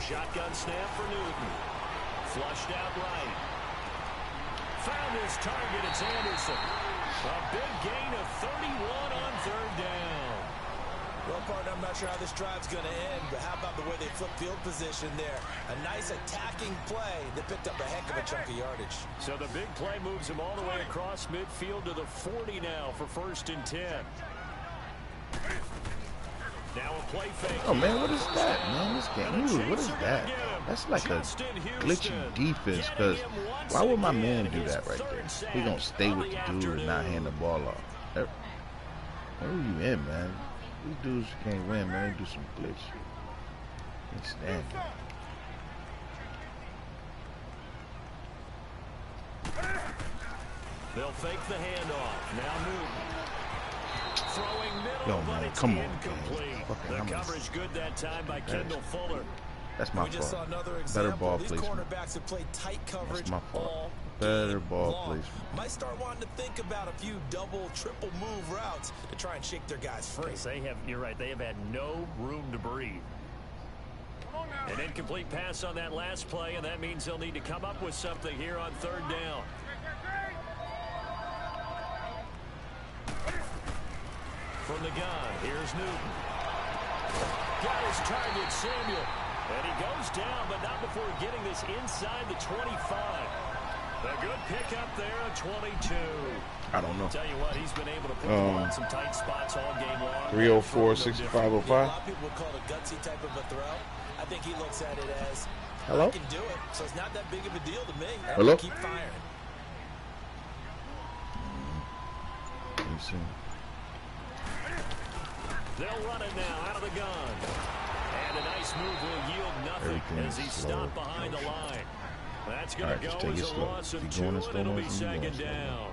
shotgun snap for Newton. Flushed out right. Found his target. It's Anderson. A big gain of 31 on third down. Well, partner, I'm not sure how this drive's going to end, but how about the way they flip field position there? A nice attacking play that picked up a heck of a chunk of yardage. So the big play moves him all the way across midfield to the 40 now for 1st and 10. Now a play fake. Oh, man, what is that, man? This game, ooh, what is that? That's like a glitchy defense, because why would my man do that right there? He going to stay with the dude and not hand the ball off. Where are you in, man? These dudes can't win, man. They do some glitch. Can't stand it. They'll fake the handoff. Now Newton. Throwing middle, yo, man, come on, incomplete. The coverage good that time by Kendall Fuller. That's my fault. Better ball placement. Cornerbacks have played tight coverage. That's my fault. Better ball placement. Might start wanting to think about a few double, triple move routes to try and shake their guys free. You're right. They have had no room to breathe. An incomplete pass on that last play, and that means they'll need to come up with something here on third down. From the gun, here's Newton. Got his target, Samuel. And he goes down, but not before getting this inside the 25. A good pickup there at 22. I don't know. Tell you what, he's been able to put them on some tight spots all game long. 304-6505. A lot of people would call it a gutsy type of a throw. I think he looks at it as, hello? I can do it, so it's not that big of a deal to me. Hello? Keep firing. Let me see. They'll run it now out of the gun. And a nice move will yield nothing as he's stopped behind the line. That's going to go as a loss of 2, and it'll be 2nd down.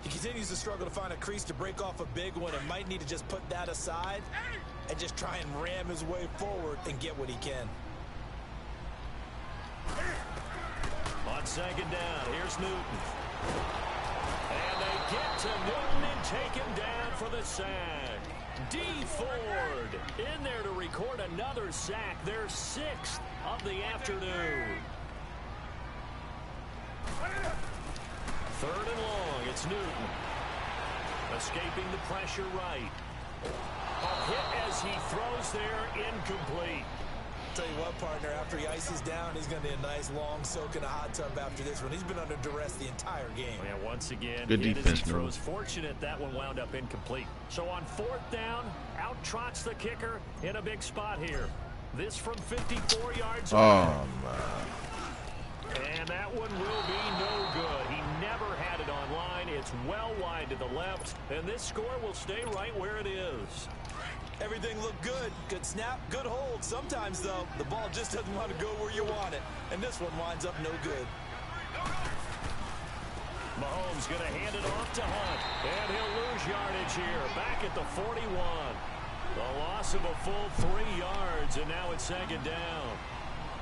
He continues to struggle to find a crease to break off a big one and might need to just put that aside and just try and ram his way forward and get what he can. On 2nd down, here's Newton. And they get to Newton and take him down for the sack. D. Ford in there to record another sack, their 6th of the afternoon. 3rd and long, it's Newton. Escaping the pressure right. A hit as he throws there, incomplete. Tell you what, partner, after he ices down, he's going to be a nice long soak in a hot tub after this one. He's been under duress the entire game. Yeah, once again, good defense, throws. Fortunate that one wound up incomplete. So on 4th down, out trots the kicker in a big spot here. This from 54 yards away. Oh, man. And that one will be no good. He never had it on line. It's well wide to the left, and this score will stay right where it is. Everything looked good. Good snap, good hold. Sometimes, though, the ball just doesn't want to go where you want it. And this one winds up no good. Mahomes going to hand it off to Hunt. And he'll lose yardage here. Back at the 41. The loss of a full 3 yards, and now it's 2nd down.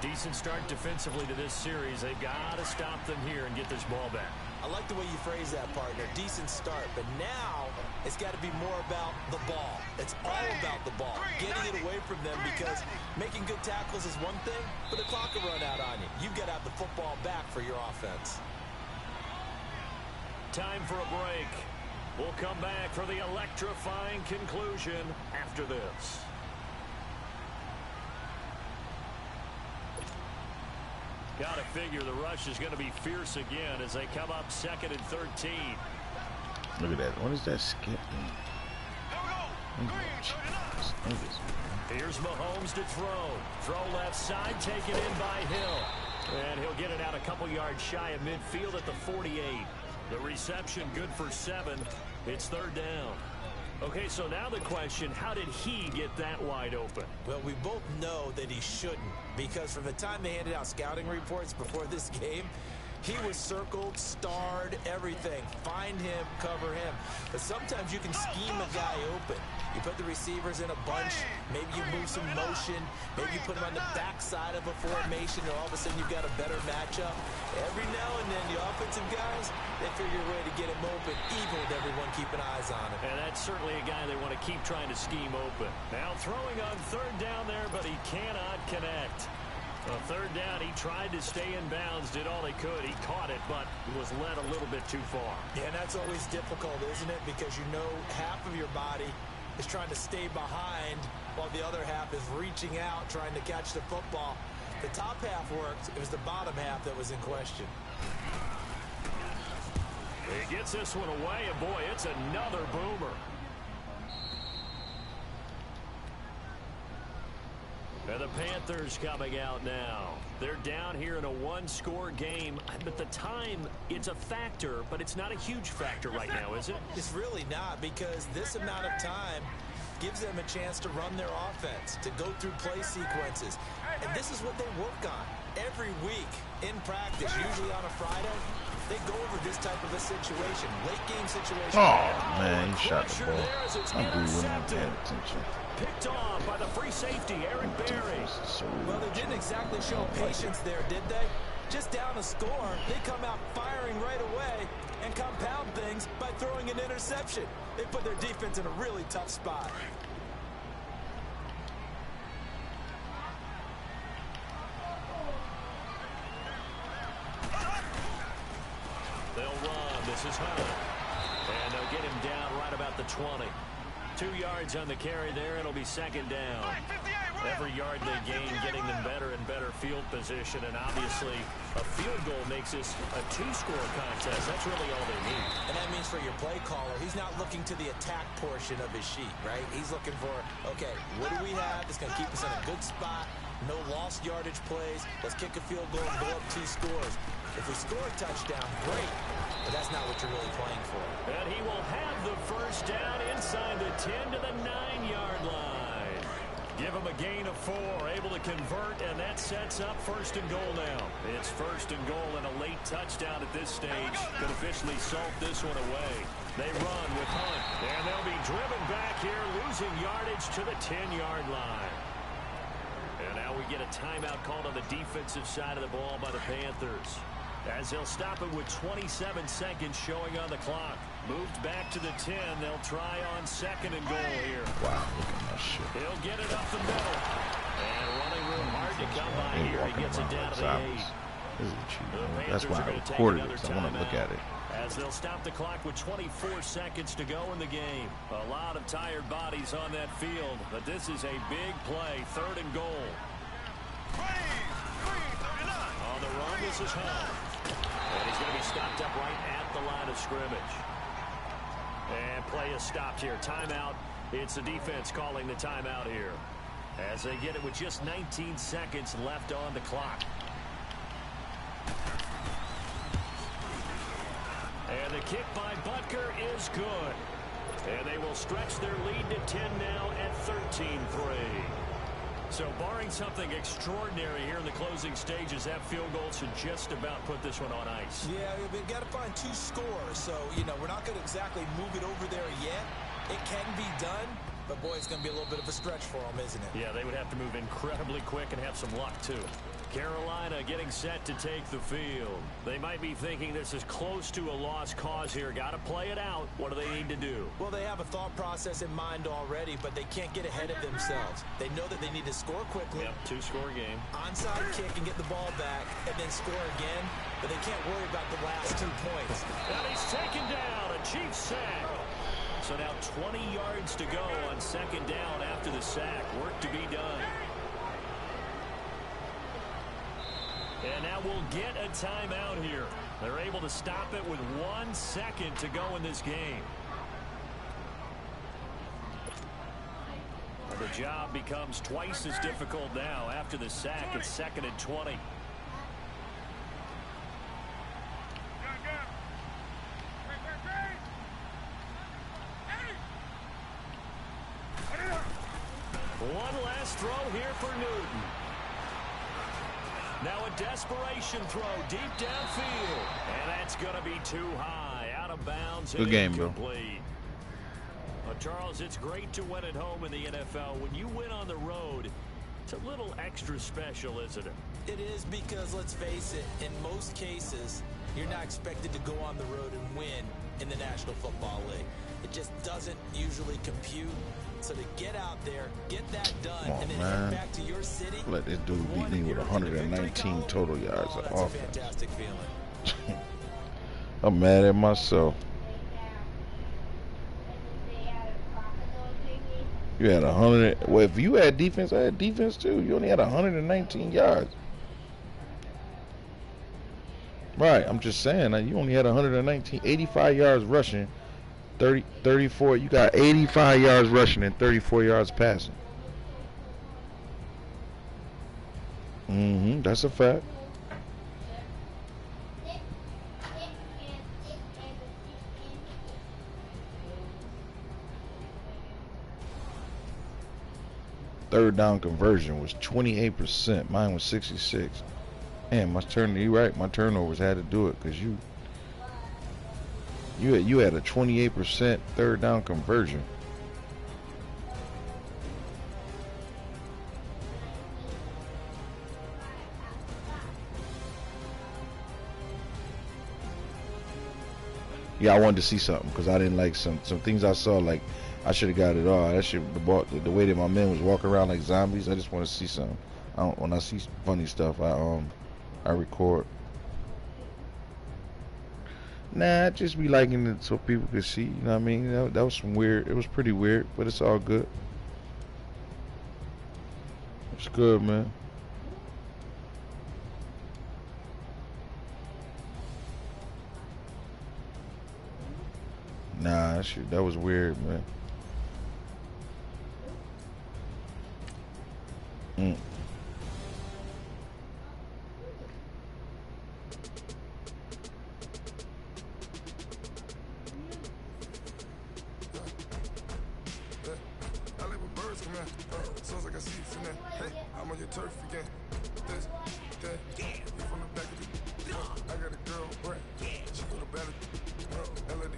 Decent start defensively to this series. They've got to stop them here and get this ball back. I like the way you phrase that, partner. Decent start, but now it's got to be more about the ball. It's all about the ball, getting it away from them, because making good tackles is one thing, but the clock will run out on you. You've got to have the football back for your offense. Time for a break. We'll come back for the electrifying conclusion after this. Got to figure the rush is going to be fierce again as they come up 2nd and 13. Look at that. What is that skip? Here's Mahomes to throw. Throw left side, taken in by Hill. And he'll get it out a couple yards shy of midfield at the 48. The reception good for 7. It's 3rd down. Okay, so now the question, how did he get that wide open? Well, we both know that he shouldn't, because from the time they handed out scouting reports before this game, he was circled, starred, everything. Find him, cover him. But sometimes you can scheme a guy open. You put the receivers in a bunch, maybe you move some motion, maybe you put him on the backside of a formation, and all of a sudden you've got a better matchup. Every now and then, the offensive guys, they figure a way to get him open, even with everyone keeping eyes on him. And that's certainly a guy they want to keep trying to scheme open. Now throwing on 3rd down there, but he cannot connect. Well, third down, he tried to stay in bounds, did all he could. He caught it, but was led a little bit too far. Yeah, and that's always difficult, isn't it? Because you know half of your body is trying to stay behind while the other half is reaching out, trying to catch the football. The top half worked. It was the bottom half that was in question. He gets this one away, and boy, it's another boomer. And the Panthers coming out now. They're down here in a one-score game. But the time, it's a factor, but it's not a huge factor right now, is it? It's really not, because this amount of time gives them a chance to run their offense, to go through play sequences. And this is what they work on every week in practice, usually on a Friday. They go over this type of a situation, late game situation. Oh, man, he shot the ball. I'm really not paying attention. Picked off by the free safety, Eric Berry. Well, they didn't exactly show patience there, did they? Just down a score, they come out firing right away and compound things by throwing an interception. They put their defense in a really tough spot. They'll run. This is Hunt. And they'll get him down right about the 20. 2 yards on the carry there. It'll be second down. Every yard they gain, getting them better and better field position. And obviously, a field goal makes this a two-score contest. That's really all they need. And that means for your play caller, he's not looking to the attack portion of his sheet, right? He's looking for, okay, what do we have that's going to keep us in a good spot? No lost yardage plays. Let's kick a field goal and go up 2 scores. If we score a touchdown, great. But that's not what you're really playing for. And he will have the first down inside the 10 to the 9-yard line. Give him a gain of 4, able to convert, and that sets up first and goal now. It's first and goal and a late touchdown at this stage. Could officially salt this one away. They run with Hunt, and they'll be driven back here, losing yardage to the 10-yard line. And now we get a timeout called on the defensive side of the ball by the Panthers, as they'll stop it with 27 seconds showing on the clock. Moved back to the 10. They'll try on second and goal here. Wow, look at that shit. He'll get it up the middle. And running room hard to come by here. He gets it down to the 8. This is cheap. That's why I recorded it, so I want to look at it. As they'll stop the clock with 24 seconds to go in the game. A lot of tired bodies on that field, but this is a big play. Third and goal. On the run, this is Hunt. And he's going to be stopped up right at the line of scrimmage. And play is stopped here. Timeout. It's the defense calling the timeout here, as they get it with just 19 seconds left on the clock. And the kick by Butker is good. And they will stretch their lead to 10 now at 13-3. So barring something extraordinary here in the closing stages, that field goal should just about put this one on ice. Yeah, we've got to find 2 scores. So, you know, we're not going to exactly move it over there yet. It can be done, but boy, it's going to be a little bit of a stretch for them, isn't it? Yeah, they would have to move incredibly quick and have some luck, too. Carolina getting set to take the field. They might be thinking this is close to a lost cause here. Got to play it out. What do they need to do? Well, they have a thought process in mind already, but they can't get ahead of themselves. They know that they need to score quickly. Yep, 2-score game. Onside kick and get the ball back and then score again, but they can't worry about the last 2 points. And he's taken down. A Chiefs sack. So now 20 yards to go on second down after the sack. Work to be done. And now we'll get a timeout here. They're able to stop it with 1 second to go in this game. The job becomes twice as difficult now after the sack. It's second and 20. One last throw here for Newton. Now a desperation throw deep downfield. And that's going to be too high. Out of bounds. Good game, bro. Charles, it's great to win at home in the NFL. When you win on the road, it's a little extra special, isn't it? It is, because let's face it, in most cases, you're not expected to go on the road and win in the National Football League. It just doesn't usually compute. So to get out there, get that done, Come on, and then man. head back to your city. Let this dude beat me with 119 total yards of That's offense. a fantastic feeling. I'm mad at myself. You had 100. Well, if you had defense, I had defense too. You only had 119 yards. Right, I'm just saying, you only had 119, 85 yards rushing, 34. You got 85 yards rushing and 34 yards passing. That's a fact. Third down conversion was 28%. Mine was 66. Man, you right. My turnovers had to do it because you had a 28% third down conversion. Yeah, I wanted to see something because I didn't like some things I saw. Like I should have got it all. That shit, the way that my men was walking around like zombies. I just want to see something. When I see funny stuff, I record. Nah, I just be liking it so people can see. You know what I mean? That was some weird. It was pretty weird, but it's all good. It's good, man. Nah, that was weird, man.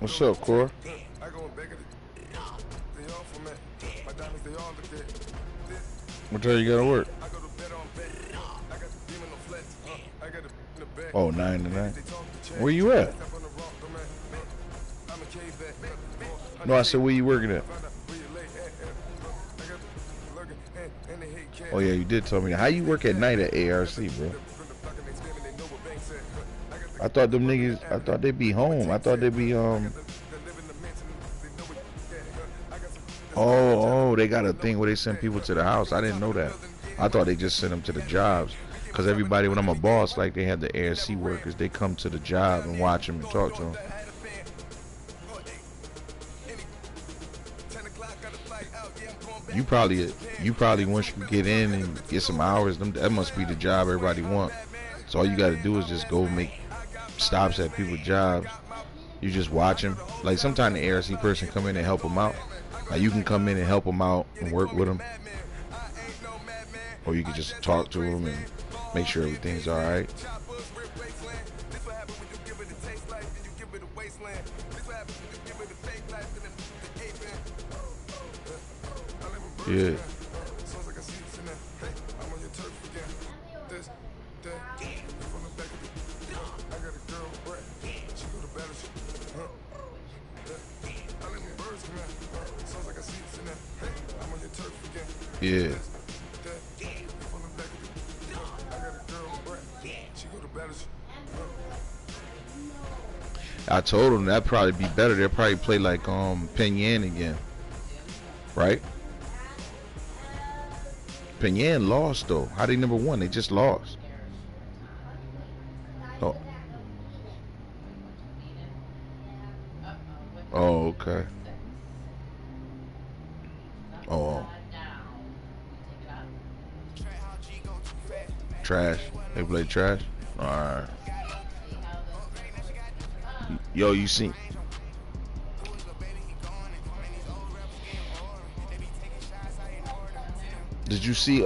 What's up, Cora? What time you gotta work? Oh, 9 to 9. Where you at? No, I said where you working at? Oh yeah, you did tell me. How you work at night at ARC, bro? I thought them niggas, I thought they'd be home. I thought they'd be, Oh, they got a thing where they send people to the house. I didn't know that. I thought they just sent them to the jobs. Because everybody, when I'm a boss, like they have the ARC workers, they come to the job and watch them and talk to them. You probably once you get in and get some hours, that must be the job everybody want. So all you got to do is just go make stops at people's jobs. You just watch them. Like sometimes the ARC person come in and help them out. Like you can come in and help them out and work with them, or you can just talk to them and make sure everything's all right. Yeah. Yeah. I told them that'd probably be better. They'll probably play like Penyan again. Right? Penyan lost though. How they number one? They just lost. Oh. Oh, okay. Oh. Trash. They play trash? Alright. Yo, you see? Did you see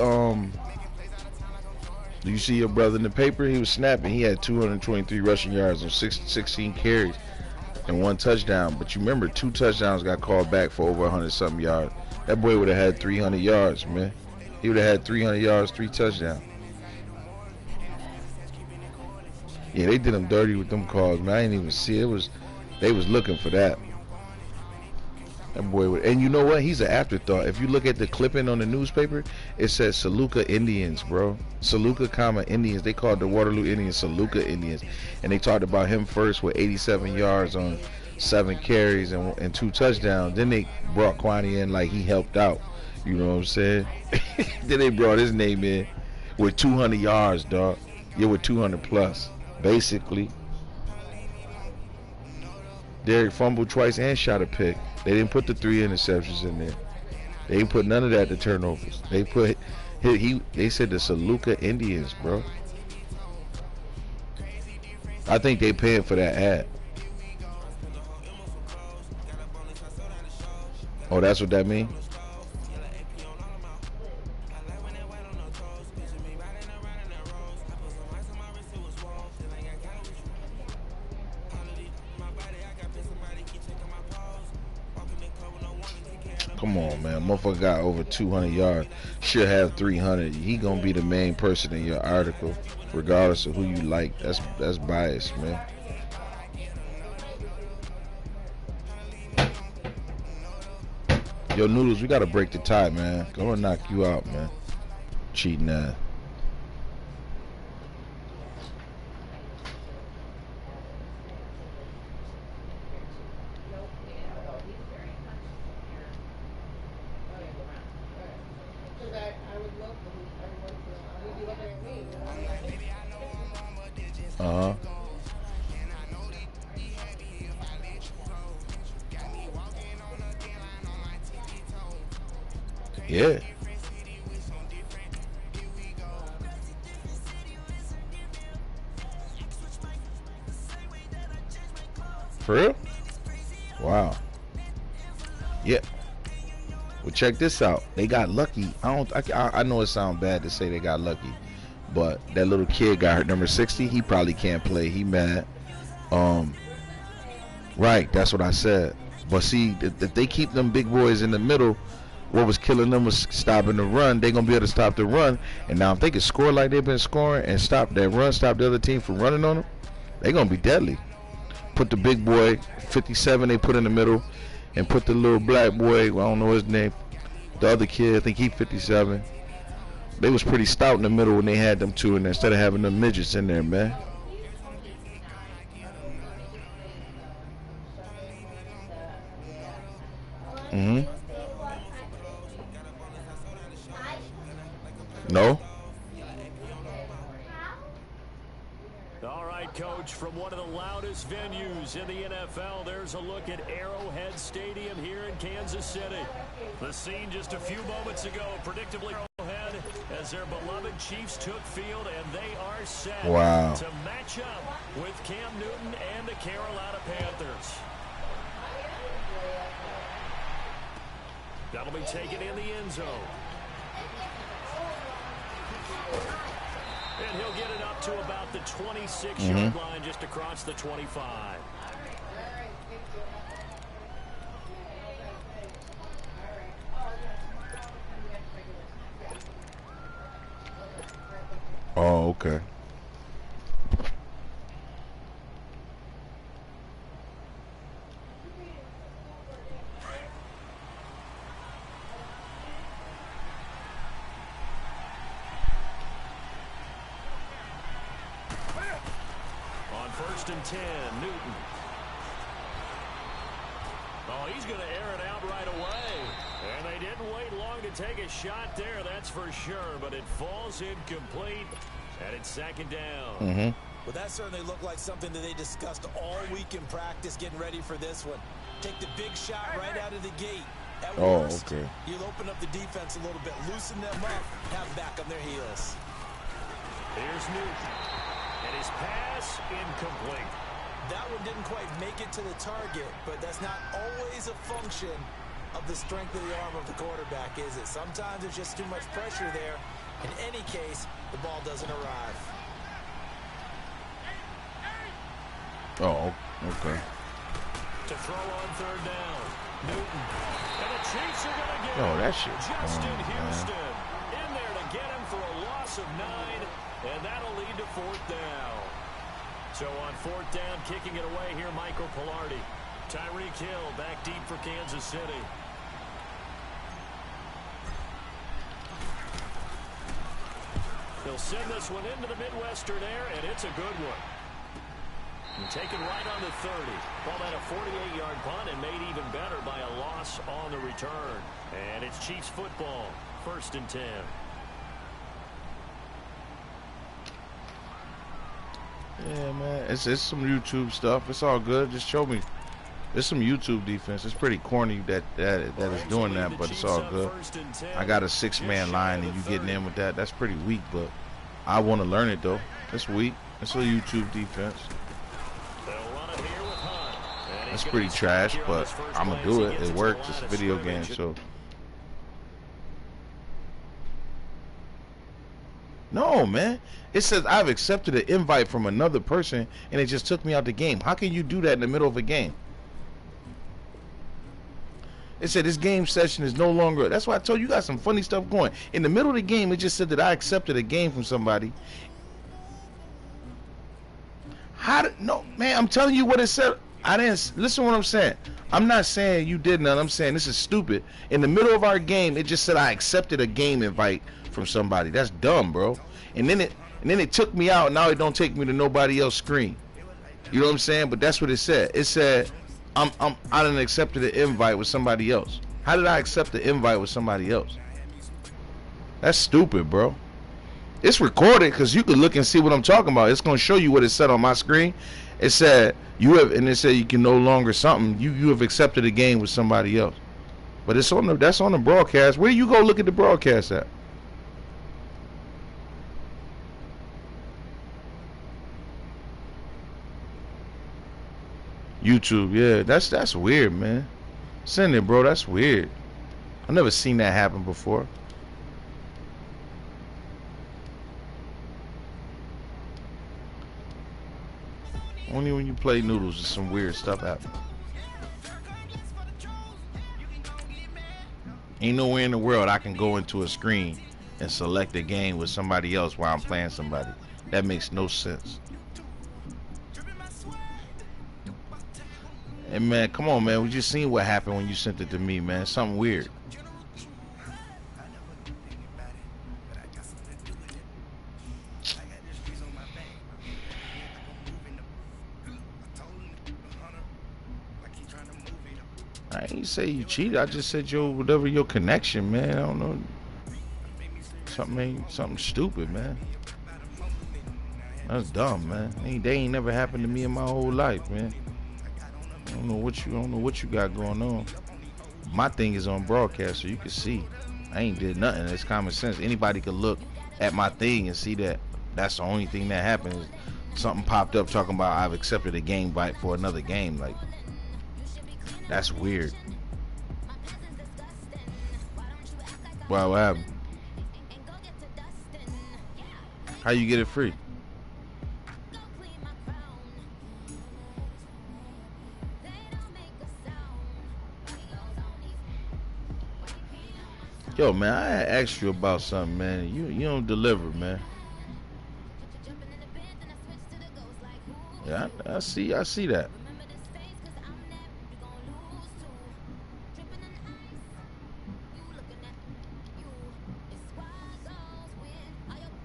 your brother in the paper? He was snapping. He had 223 rushing yards on 16 carries and 1 touchdown. But you remember 2 touchdowns got called back for over 100-something yards. That boy would have had 300 yards, man. He would have had 300 yards, 3 touchdowns. Yeah, they did him dirty with them calls, man. I didn't even see it. They was looking for that. That boy would, and you know what? He's an afterthought. If you look at the clipping on the newspaper, it says Saluka Indians, bro. Saluka, Indians. They called the Waterloo Indians Saluka Indians, and they talked about him first with 87 yards on 7 carries and 2 touchdowns. Then they brought Kwani in like he helped out. You know what I'm saying? Then they brought his name in with 200 yards, dog. Yeah, with 200 plus, basically. Derek fumbled twice and shot a pick. They didn't put the 3 interceptions in there. They didn't put none of that to turnovers. They put they said the Saluka Indians, bro. I think they paying for that ad. Oh, that's what that mean? Come on, man. Motherfucker got over 200 yards. Should have 300. He gonna be the main person in your article, regardless of who you like. That's biased, man. Yo, Noodles, we gotta break the tie, man. I'm gonna knock you out, man. Cheating ass. Uh-huh. Yeah. For real? Wow. Yeah. Well, check this out. They got lucky. I know it sounds bad to say they got lucky, but that little kid got hurt, number 60. He probably can't play. He mad. Right. That's what I said. But see, if they keep them big boys in the middle, what was killing them was stopping the run. They're going to be able to stop the run. And now if they can score like they've been scoring and stop that run, stop the other team from running on them, they're going to be deadly. Put the big boy, 57, they put in the middle, and put the little black boy, well, I don't know his name, the other kid, I think he 57. They was pretty stout in the middle when they had them two in there instead of having them midgets in there, man. Mm-hmm. No? All right, Coach, from one of the loudest venues in the NFL, there's a look at Arrowhead Stadium here in Kansas City. The scene just a few moments ago, predictably Arrowhead, as their beloved Chiefs took field, and they are set to match up with Cam Newton and the Carolina Panthers. That'll be taken in the end zone. And he'll get it up to about the 26-yard line, just across the 25. Oh, okay. First and 10, Newton. Oh, he's going to air it out right away. And they didn't wait long to take a shot there, that's for sure. But it falls incomplete, and it's second down. Well, that certainly looked like something that they discussed all week in practice, getting ready for this one. Take the big shot right out of the gate. At worst, you'll open up the defense a little bit, loosen them up, have them back on their heels. Here's Newton. And his pass incomplete. That one didn't quite make it to the target, but that's not always a function of the strength of the arm of the quarterback, is it? Sometimes there's just too much pressure there. In any case, the ball doesn't arrive. Oh, okay. To throw on third down, Newton. And the Chiefs are going to get that shit. Justin Houston in there to get him for a loss of 9. And that'll lead to fourth down. So on fourth down, kicking it away here, Michael Pilardi. Tyreek Hill back deep for Kansas City. He'll send this one into the Midwestern air, and it's a good one. And taken right on the 30. Called that a 48-yard punt and made even better by a loss on the return. And it's Chiefs football, 1st and 10. Yeah, man, it's some YouTube stuff. It's all good. Just show me. It's some YouTube defense. It's pretty corny that is doing that, but it's all good. I got a 6-man line, and you getting in with that. That's pretty weak, but I want to learn it though. It's weak. It's a YouTube defense. That's pretty trash, but I'm gonna do it. It works. It's a video game, so. No, man. It says I've accepted an invite from another person, and it just took me out the game. How can you do that in the middle of a game? It said this game session is no longer. That's why I told you, got some funny stuff going. In the middle of the game, it just said that I accepted a game from somebody. No, man, I'm telling you what it said. I didn't listen to what I'm saying. I'm not saying you did none. I'm saying this is stupid. In the middle of our game, it just said I accepted a game invite from somebody. That's dumb, bro. And then it took me out. And now it don't take me to nobody else's screen. You know what I'm saying? But that's what it said. It said I done accepted an invite with somebody else. How did I accept the invite with somebody else? That's stupid, bro. It's recorded because you can look and see what I'm talking about. It's gonna show you what it said on my screen. It said and it said you can no longer something. You have accepted a game with somebody else. But that's on the broadcast. Where you go look at the broadcast at? YouTube, yeah, that's weird, man. Send it, bro. That's weird. I've never seen that happen before. Only when you play noodles does some weird stuff happen. Ain't nowhere in the world I can go into a screen and select a game with somebody else while I'm playing somebody. That makes no sense. Hey man, come on man, we just seen what happened when you sent it to me, man. Something weird. I ain't say you cheated. I just said whatever your connection, man. I don't know. Something stupid, man. That's dumb, man. They ain't never happened to me in my whole life, man. I don't know what you got going on. My thing is on broadcast, so you can see. I ain't did nothing. It's common sense. Anybody could look at my thing and see that that's the only thing that happened. Something popped up talking about I've accepted a game bite for another game. Like, that's weird. Wow, what happened? How you get it free? Yo, man, I asked you about something, man. You don't deliver, man. Yeah, I see that.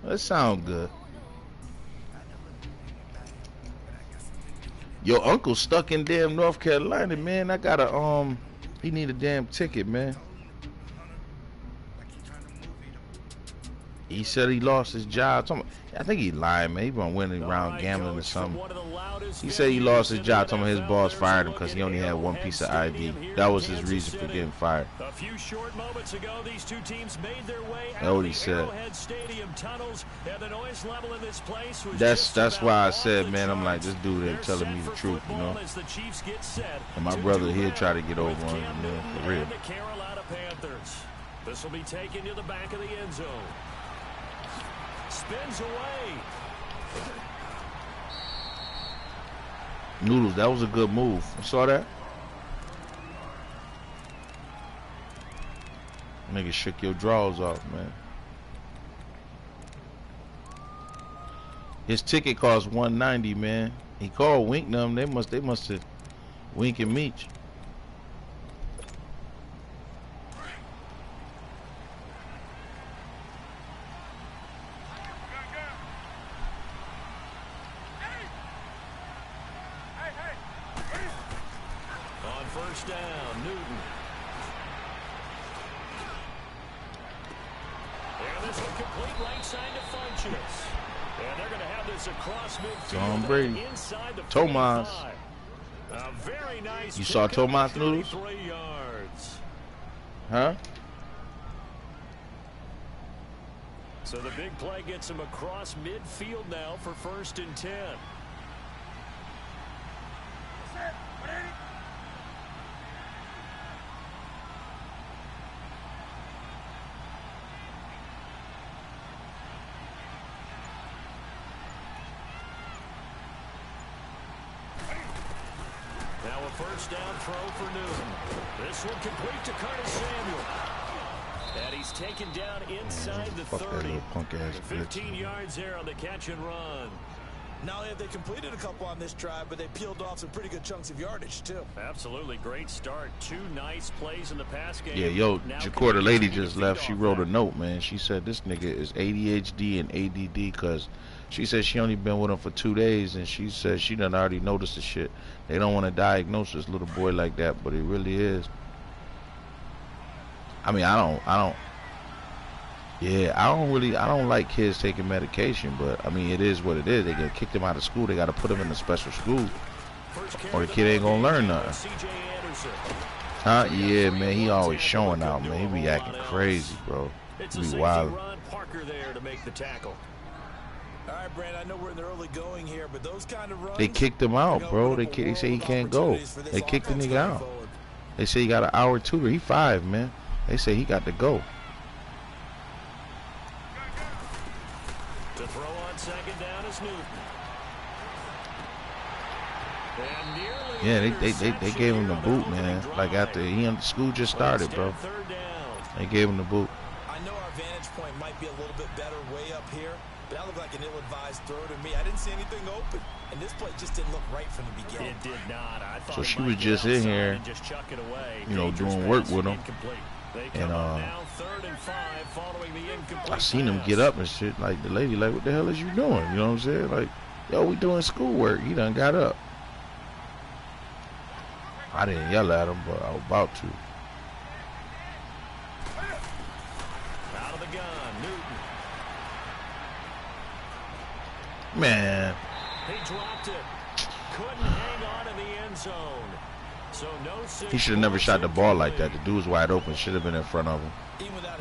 That sound good. Your uncle stuck in damn North Carolina, man. I got he need a damn ticket, man. He said he lost his job. I think he lied, man. He been winning around gambling or something. He said he lost his job. Talking about his boss fired him because he only had one piece of ID. That was his reason for getting fired. A few short moments ago, these two teams made their way out of the Arrowhead Stadium tunnels, and the noise level in this place was that's why I said, man, I'm like, this dude ain't telling me the truth, you know. And my brother here try to get over on him, man, for real. This will be taken to the back of the end zone. Spins away. Noodles, that was a good move. You saw that? Nigga shook your drawers off, man. His ticket cost $190, man. He called Winknum. They must have Wink and Meech. On first down, Newton. And this one complete right side to Funchess. And they're going to have this across midfield. Tom Brady. Inside the Tomas. 45. A very nice. You saw Tomas Noodles? 33 yards. Huh? So the big play gets him across midfield now for 1st and 10. Now a first down throw for Newton. This one complete to Curtis Samuel. And he's taken down inside the 30. Punk ass 15 yards there on the catch and run. Not only have they completed a couple on this drive, but they peeled off some pretty good chunks of yardage, too. Absolutely great start. 2 nice plays in the pass game. Yeah, yo, Now Jacour, the lady continues just to feed left. She off wrote that. a note, man. She said this nigga is ADHD and ADD because she said she only been with him for 2 days, and she said she done already noticed the shit. They don't want to diagnose this little boy like that, but it really is. I mean, I don't like kids taking medication, but I mean, it is what it is. They gonna kick them out of school. They gotta put them in a special school, or the kid ain't gonna learn nothing. Huh? Yeah, man, he always showing out, man. He be acting crazy, bro. He be wild. Parker there to make the tackle. All right, Brand, I know we're in the early going here, but those kind of runs... They kicked him out, bro. They say he can't go. They kicked the nigga out. They say he got an hour tutor. He 5, man. They say he got to go. To throw on 2nd down is Newton. And nearly Yeah, they gave him the boot, man. Like after school just started, bro. 3rd down. They gave him the boot. I know our vantage point might be a little bit better way up here, but that looked like an ill-advised throw to me. I didn't see anything open, and this play just didn't look right from the beginning. It did not. I thought So it she might was get just in outside here, and just chuck it away. you know, Dangerous doing work pass, with him. incomplete. They And come up now 3rd and 5 following the incomplete I seen him pass. get up and shit. Like the lady, like, what the hell is you doing? You know what I'm saying? Like, yo, we doing schoolwork. He done got up. I didn't yell at him, but I was about to. Out of the gun, Newton. Man, He dropped it. Couldn't hang on in the end zone. So no he should have never shot the ball like that. The dude was wide open. Should have been in front of him.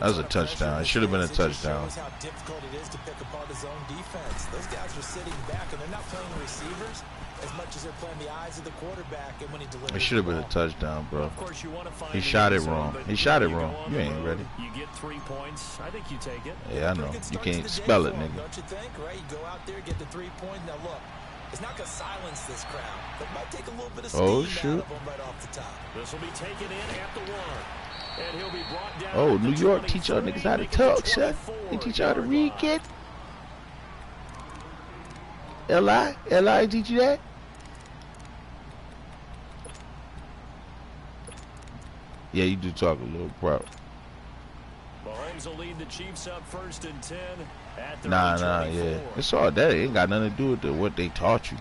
That was a touchdown. It should have been a touchdown. It shows how difficult it is to pick apart his own defense. Those guys are sitting back, and they're not playing receivers as much as they're playing the eyes of the quarterback. And when he delivers, It should have been a touchdown, bro. Of course, you want to find He the shot end it zone, wrong. but He shot it you go wrong. on You the ain't road, ready. You get 3 points. I think you take it. Yeah, I know. You can't spell it, nigga. Don't you think? Right? You go out there, get the 3 point. Now look, it's not gonna silence this crowd. It might take a little bit of steam Oh, out shoot. of them right off the top. This will be taken in at the 1. And he'll be brought down. Oh, at the New York teach y'all 23, niggas how to making it talk, son. They teach y'all how to 24-yard read, line. kid. L.I. teach you that? Yeah, you do talk a little proud. Mahomes will lead the Chiefs up 1st and 10 at the Nah, 24. yeah. It's all that. It ain't got nothing to do with what they taught you.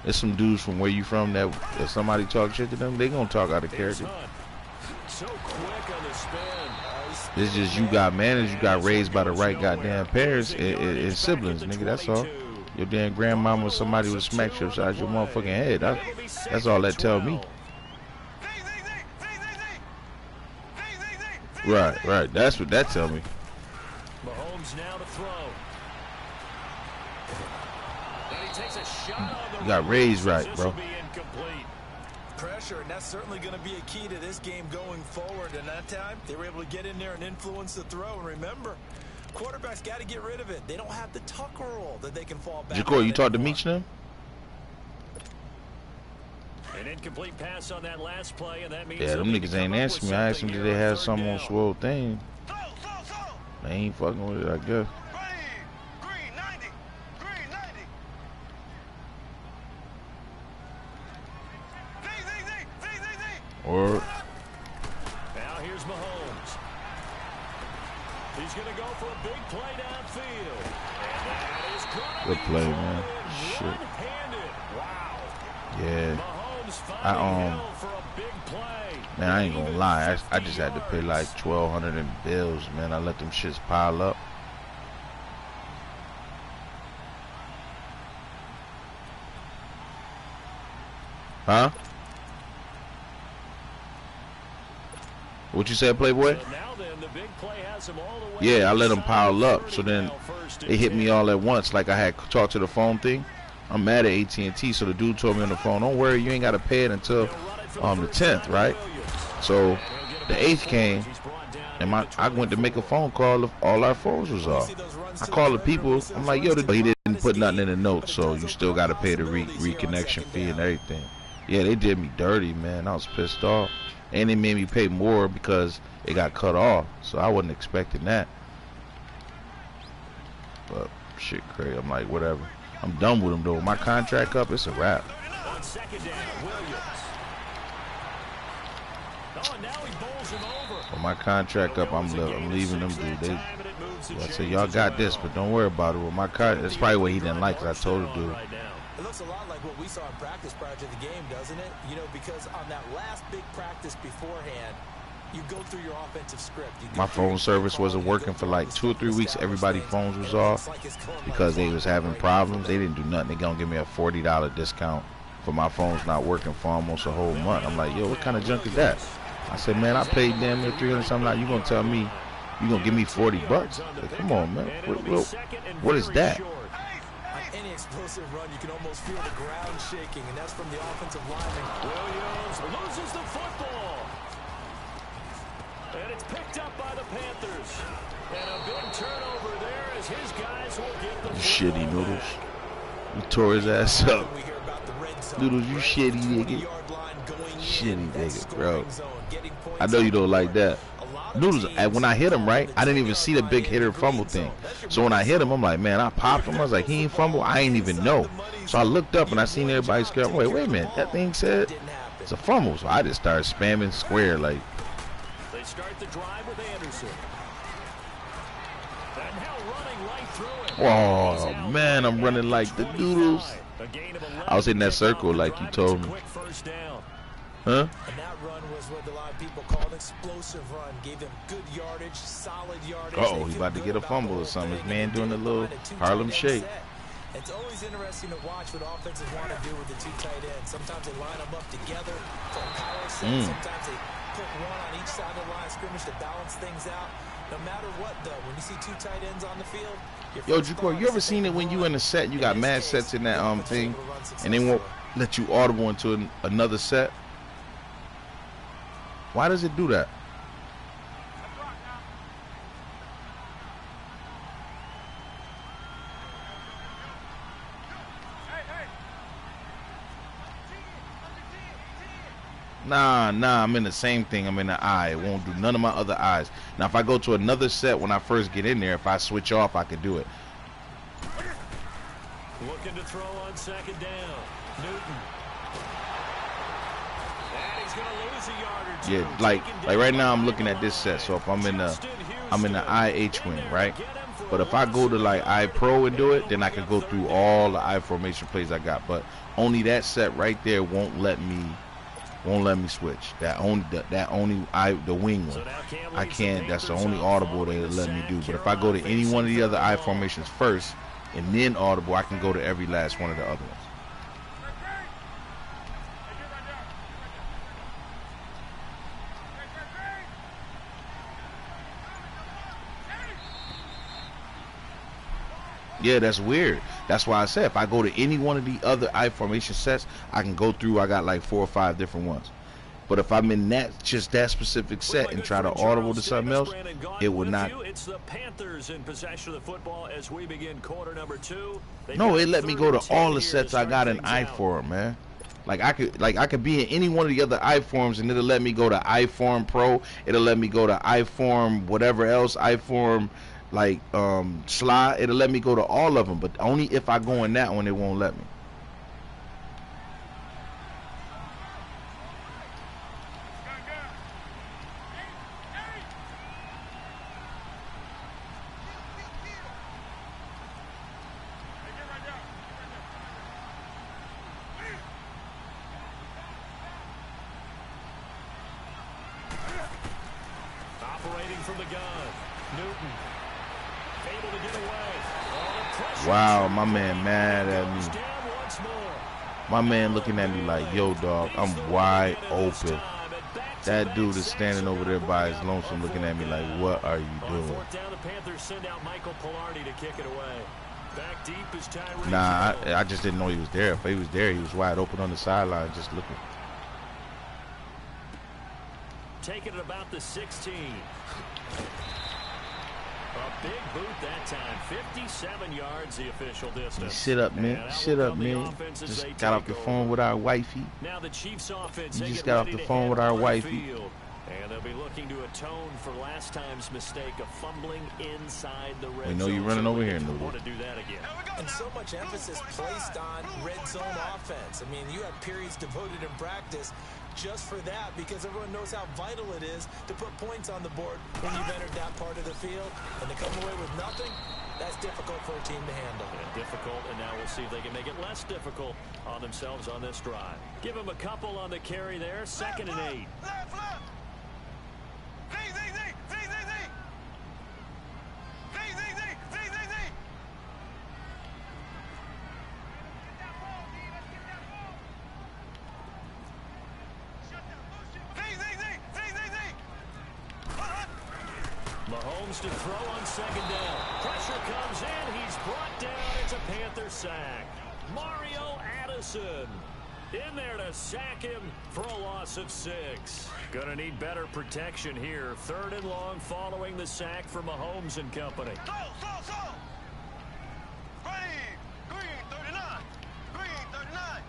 There's some dudes from where you from that if somebody talk shit to them, they gonna talk out of Here's character. Hunt. So quick on the spin. It's just you got managed, you got raised by the right goddamn parents and siblings, nigga. That's all. Your damn grandmama or somebody would smack you upside your motherfucking head. That's all that tell me. Right. That's what that tell me. Mahomes now to throw. And he takes a shot on the You got raised right, This bro. will be incomplete. Pressure, and that's certainly going to be a key to this game going forward. And that time, they were able to get in there and influence the throw. And remember, quarterbacks got to get rid of it. They don't have the tuck rule that they can fall back Jacour, on you talked to anymore. Meech now? An incomplete pass on that last play, and that means Yeah, them they'll need to niggas come ain't up answering with me. I asked them, something did they here on have 3rd something on down. swole thing? They ain't fucking with it, I guess. for a big play downfield. And that is gonna Good be play, man. Shit. one-handed. Wow. Yeah. Mahomes finding Hill for a big play. Man, I ain't gonna lie. I just had to pay like $1,200 in bills, man. I let them shits pile up. Huh? What you said, Playboy? Yeah, I let them pile up. So then they hit me all at once, like I had talked to the phone thing. I'm mad at AT&T, so the dude told me on the phone, don't worry, you ain't got to pay it until the 10th, right? So the 8th came, and I went to make a phone call. All our phones was off. I called the people. I'm like, yo, he didn't put nothing in the notes, so you still got to pay the reconnection fee and everything. Yeah, they did me dirty, man. I was pissed off. And they made me pay more because it got cut off. So I wasn't expecting that. But shit crazy. I'm like, whatever. I'm done with them, though. My contract up, it's a wrap. On second down, Williams. Oh, and now he bowls him over. When my contract up, I'm leaving them, dude. I said, y'all got this, but don't worry about it. With my contract, that's probably what he didn't like, because I told the dude. It looks a lot like what we saw in practice prior to the game, doesn't it? You know, because on that last big practice beforehand, you go through your offensive script. My phone service wasn't working for like 2 or 3 weeks. Everybody's phones was off because they was having problems. They didn't do nothing. They gonna give me a $40 discount for my phones not working for almost a whole month. I'm like, yo, what kind of junk is that? I said, man, I paid damn near 300 something. You gonna tell me you gonna give me $40? Like, come on, man. What is that? Any explosive run, you can almost feel the ground shaking, and that's from the offensive lineman. Williams loses the football. And it's picked up by the Panthers. And a big turnover there as his guys will get the shitty Noodles. You tore his ass up. Noodles, you shitty nigga. Shitty nigga, bro. I know you don't like that. Noodles, when I hit him, right, I didn't even see the big hitter fumble thing. So when I hit him, I'm like, man, I popped him. I was like, he ain't fumble. I ain't even know. So I looked up and I seen everybody scared. Wait a minute. That thing said it's a fumble. So I just started spamming square like. They start the drive with Anderson. And now running right through it. Oh, man, I'm running like the Noodles. I was in that circle like you told me. Huh? And that run was what a lot of people called an explosive run. Gave them good yardage, solid yardage. Oh, he's about to get a fumble or something. His man doing a little Harlem shake. It's always interesting to watch what offenses want to do with the two tight ends. Sometimes they line them up together for a power set. Sometimes they put one on each side of the line of scrimmage to balance things out. No matter what, though, when you see two tight ends on the field. Yo, Jukor, you ever seen it when you in a set, you got mad sets in that thing, and they won't let you audible into another set? Why does it do that? Nah, I'm in the same thing. I'm in the eye. It won't do none of my other eyes. Now, if I go to another set when I first get in there, if I switch off, I could do it. Looking to throw on second down. Newton. Yeah, like right now I'm looking at this set. So if I'm in the IH wing, right? But if I go to like I Pro and do it, then I can go through all the I formation plays I got. But only that set right there won't let me switch. The wing one. I can't. That's the only audible they'll let me do. But if I go to any one of the other I formations first and then audible, I can go to every last one of the other ones. Yeah, that's weird. That's why I said if I go to any one of the other I formation sets, I can go through. I got like 4 or 5 different ones. But if I'm in that specific set and try to audible to something else, it would not. It's the Panthers in possession of the football as we begin quarter number 2. No, it let me go to all the sets I got in iForm, man. Like I could be in any one of the other iForms and it'll let me go to iForm Pro. It'll let me go to iForm whatever else, iForm like Sly. It'll let me go to all of them, but only if I go in that one, it won't let me. from the gun. Newton able to get away. Wow, my man mad at me. My man looking at me like, yo, dog, I'm wide open. That dude is standing over there by his lonesome looking at me like, what are you doing? Nah, I just didn't know he was there. If he was there, he was wide open on the sideline just looking. Taking it about the 16. A big boot that time. 57 yards the official distance. Sit up, man. Sit up, man. Just got off the phone with our wifey. Now the Chiefs offense. You just got off the phone with our wifey. And they'll be looking to atone for last time's mistake of fumbling inside the red zone. We know you're running over here, Noodle. Want to do that again. And so much emphasis placed on red zone offense. I mean, you have periods devoted in practice just for that, because everyone knows how vital it is to put points on the board when you've entered that part of the field. And to come away with nothing, that's difficult for a team to handle. And difficult, and now we'll see if they can make it less difficult on themselves on this drive. Give them a couple on the carry there. 2nd and 8. Mahomes to throw on 2nd down. Pressure comes in. He's brought down. It's a Panther sack. Mario Addison in there to sack him for a loss of 6. Gonna need better protection here. 3rd and long following the sack for Mahomes and company. Ready. Green 39. Green 39.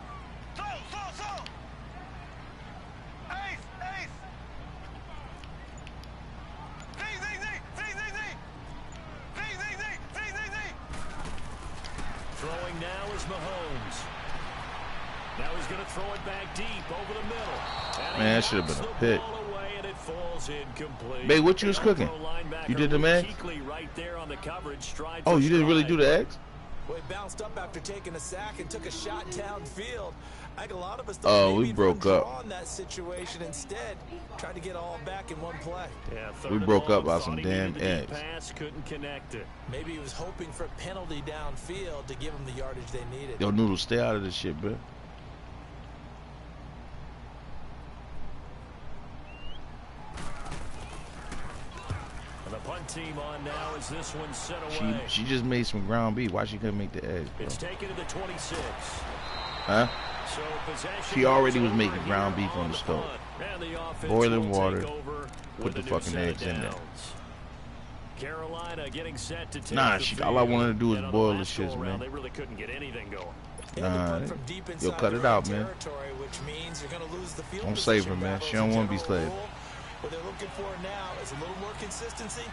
Ace. Throwing now is Mahomes. Now he's going to throw it back deep over the middle. Man, that should have been a pick. Babe, what you was cooking? You did the eggs? Oh, you didn't really do the eggs? Well, he bounced up after taking a sack and took a shot downfield. I think a lot of us thought we broke up on that situation. Instead, tried to get all back in one play. Yeah, we broke up about some damn eggs. Pass, couldn't connect it. Maybe he was hoping for a penalty downfield to give him the yardage they needed. Yo, Noodle, stay out of this shit, bro. And the punt team on now as this one set away. She just made some ground beef. Why she couldn't make the eggs, bro? It's taken to the 26. Huh? She already was making ground beef on the stove. Boiling water. Put the fucking eggs in there. Carolina getting set to take nah, all I wanted to do was boil the shits, man. They really couldn't get anything going. Nah, yo, cut it out, man. Don't save her, man. She don't want to be slaved. What they're looking for now is a little more consistency.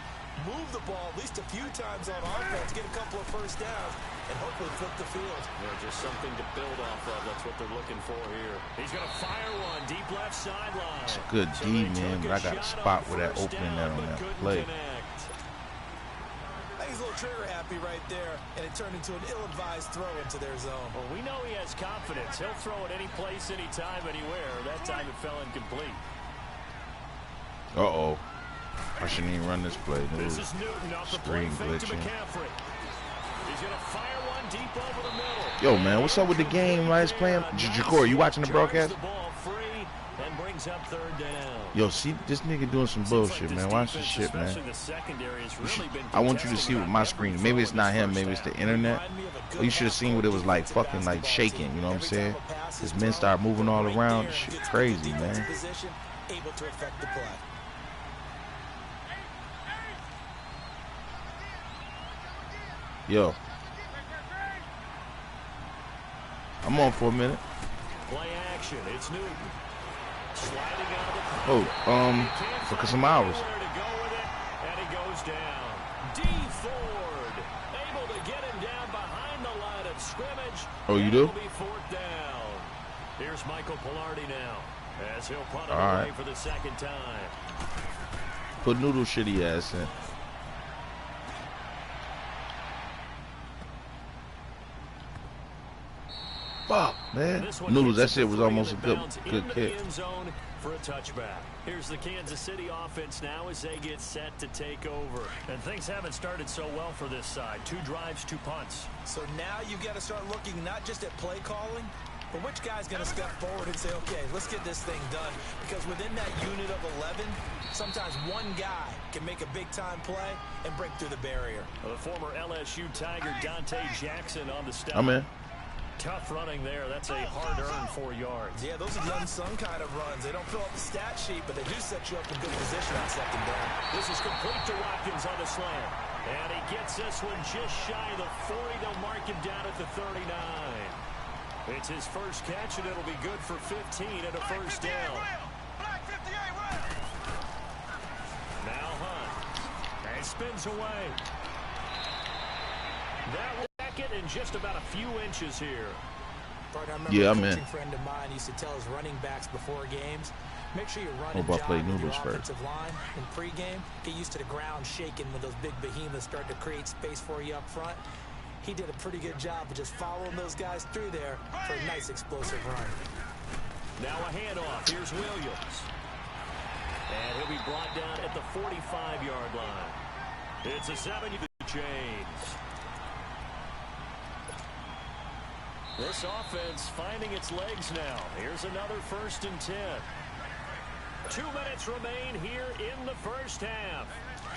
Move the ball at least a few times on offense, get a couple of first downs, and hopefully flip the field. Yeah, just something to build off of. That's what they're looking for here. He's going to fire one deep left sideline. It's a good D, man, but I got a spot with that opening that on that play. I think he's a little trigger happy right there, and it turned into an ill-advised throw into their zone. Well, we know he has confidence. He'll throw it any place, anytime, anywhere. That time it fell incomplete. Uh-oh. I shouldn't even run this play. This is Newton off the play fake to McCaffrey. He's going to fire one deep over the middle. Yo, man, what's up with the game while it's playing? Jacory, you watching the broadcast? The ball free and brings up 3rd down. Yo, see, this nigga doing some bullshit, man. Watch this shit, man. I want you to see what my screen. Maybe it's not him. Maybe it's the internet. You should have seen what it was like, fucking like shaking. You know what I'm saying? His men start moving all around. This shit crazy, man. Able to affect the play. Yo, I'm on for a minute. Play action. It's Newton. Sliding out of the for some hours. And he goes down. D Ford able to get him down behind the line of scrimmage. Oh, you do? 4th down. Here's Michael Pilardi now as he'll punt it away for the 2nd time. Put Noodle shitty ass in. Fuck, man. Noodles, that shit was almost a good kick. For a touchback. Here's the Kansas City offense now as they get set to take over. And things haven't started so well for this side. 2 drives, 2 punts. So now you've got to start looking not just at play calling, but which guy's going to step forward and say, okay, let's get this thing done. Because within that unit of 11, sometimes one guy can make a big-time play and break through the barrier. Well, the former LSU Tiger Dante Jackson on the stop. I'm in. Tough running there. That's a hard-earned 4 yards. Yeah, those are the unsung kind of runs. They don't fill out the stat sheet, but they do set you up in good position on second down. This is complete to Watkins on the slant. And he gets this one just shy of the 40. They'll mark him down at the 39. It's his first catch, and it'll be good for 15 and a first down. Now Hunt. And spins away. That will second in just about a few inches here. Yeah, I'm in. A friend of mine used to tell his running backs before games, make sure you run and jog with your offensive line in pregame. Get used to the ground shaking when those big behemoths start to create space for you up front. He did a pretty good job of just following those guys through there for a nice explosive run. Now a handoff. Here's Williams. And he'll be brought down at the 45-yard line. It's a 7-yard change. This offense finding its legs now. Here's another 1st and 10. 2 minutes remain here in the first half.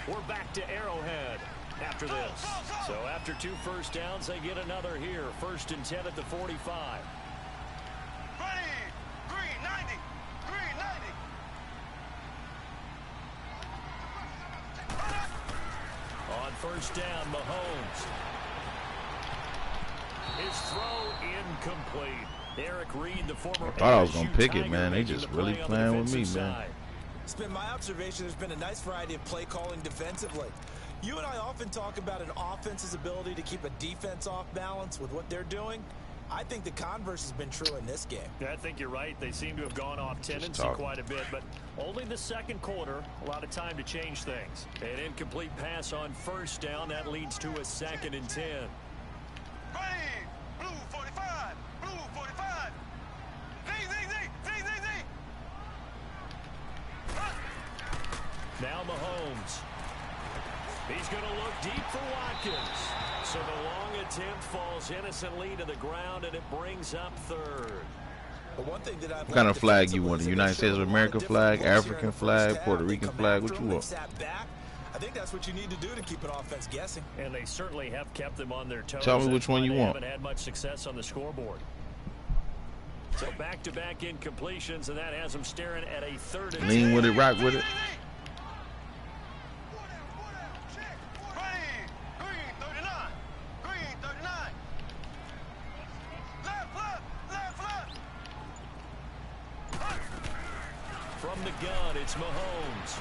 We're back to Arrowhead after this. So after 2 first downs, they get another here. 1st and 10 at the 45. Green 90. Green 90. On 1st down, Mahomes. His throw incomplete. Eric Reed, the former. I thought I was gonna pick it, man. They just really playing with me, man. It's been my observation. There's been a nice variety of play calling defensively. You and I often talk about an offense's ability to keep a defense off balance with what they're doing. I think the converse has been true in this game. Yeah, I think you're right. They seem to have gone off tendency quite a bit, but only the second quarter, a lot of time to change things. An incomplete pass on 1st down. That leads to a 2nd and 10. Blue 45. Blue 45. Z. Now Mahomes. He's going to look deep for Watkins. So the long attempt falls innocently to the ground, and it brings up 3rd. But one thing that I've what kind of flag you want? The United States of America flag, African flag, Puerto Rican flag? What you want? I think that's what you need to do to keep an offense guessing. And they certainly have kept them on their toes. Tell me which one you want. Haven't had much success on the scoreboard. So back-to-back incompletions, and that has them staring at a 3rd and 10. Lean with it, rock with it. Green 39. Green 39. Left. From the gun, it's Mahomes.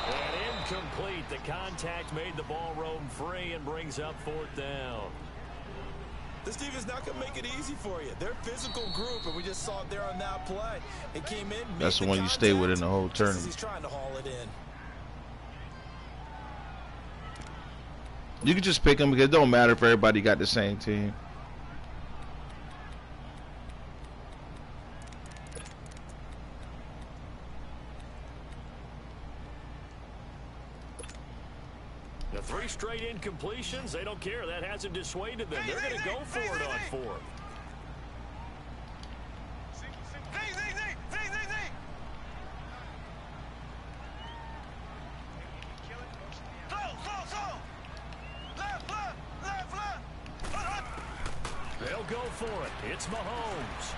And incomplete. The contact made the ball roam free and brings up 4th down. This team is not going to make it easy for you. They're a physical group, and we just saw it there on that play. It came in. That's the one you stay with in the whole tournament. He's trying to haul it in. You can just pick them because it don't matter if everybody got the same team. The 3 straight incompletions, they don't care. That hasn't dissuaded them. They're going to go for it on 4th. They'll go for it. It's Mahomes.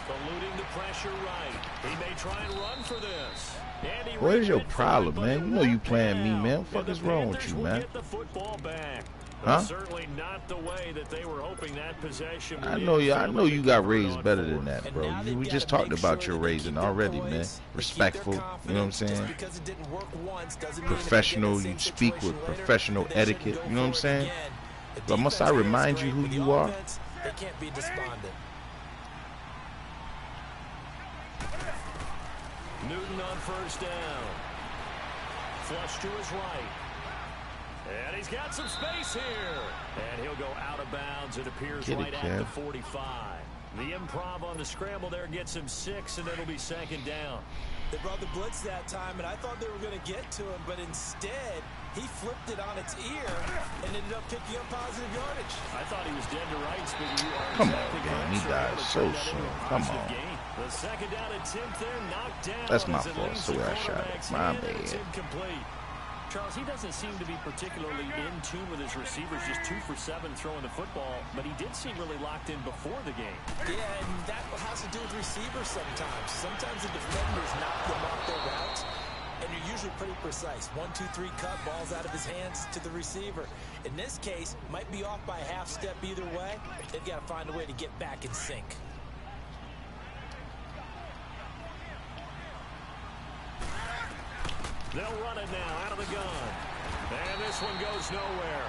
Eluding the pressure right. He may try and run for this. What is your problem, man? You know you playing me, man. What the fuck is wrong with you, man? Get the football back. Huh? Certainly not the way that they were hoping that possession. I know you got raised better than that, bro. We just talked about your raising already, man. Respectful, you know what I'm saying? Professional, you speak with professional etiquette, you know what I'm saying? But must I remind you who you are? They can't be despondent. Newton on 1st down. Flush to his right. And he's got some space here. And he'll go out of bounds. It appears Get it, right at the 45. The improv on the scramble there gets him 6, and it'll be second down. They brought the blitz that time, and I thought they were going to get to him, but instead, he flipped it on its ear and ended up picking up positive yardage. I thought he was dead to rights, but you are Come exactly on, man. correct, He sir. died Gonna so turn that soon. into a Come positive on. gain. The second down attempt there, knocked down. That's my as it fault. leaves The way I the shot it. quarterback's My hand, and it's bad. incomplete. Charles, he doesn't seem to be particularly in tune with his receivers, just 2 for 7 throwing the football, but he did seem really locked in before the game. Yeah, and that has to do with receivers sometimes. Sometimes the defenders knock them off their routes, and you're usually pretty precise. 1, 2, 3 cut, balls out of his hands to the receiver. In this case, might be off by a half step either way. They've got to find a way to get back in sync. They'll run it now out of the gun. And this one goes nowhere.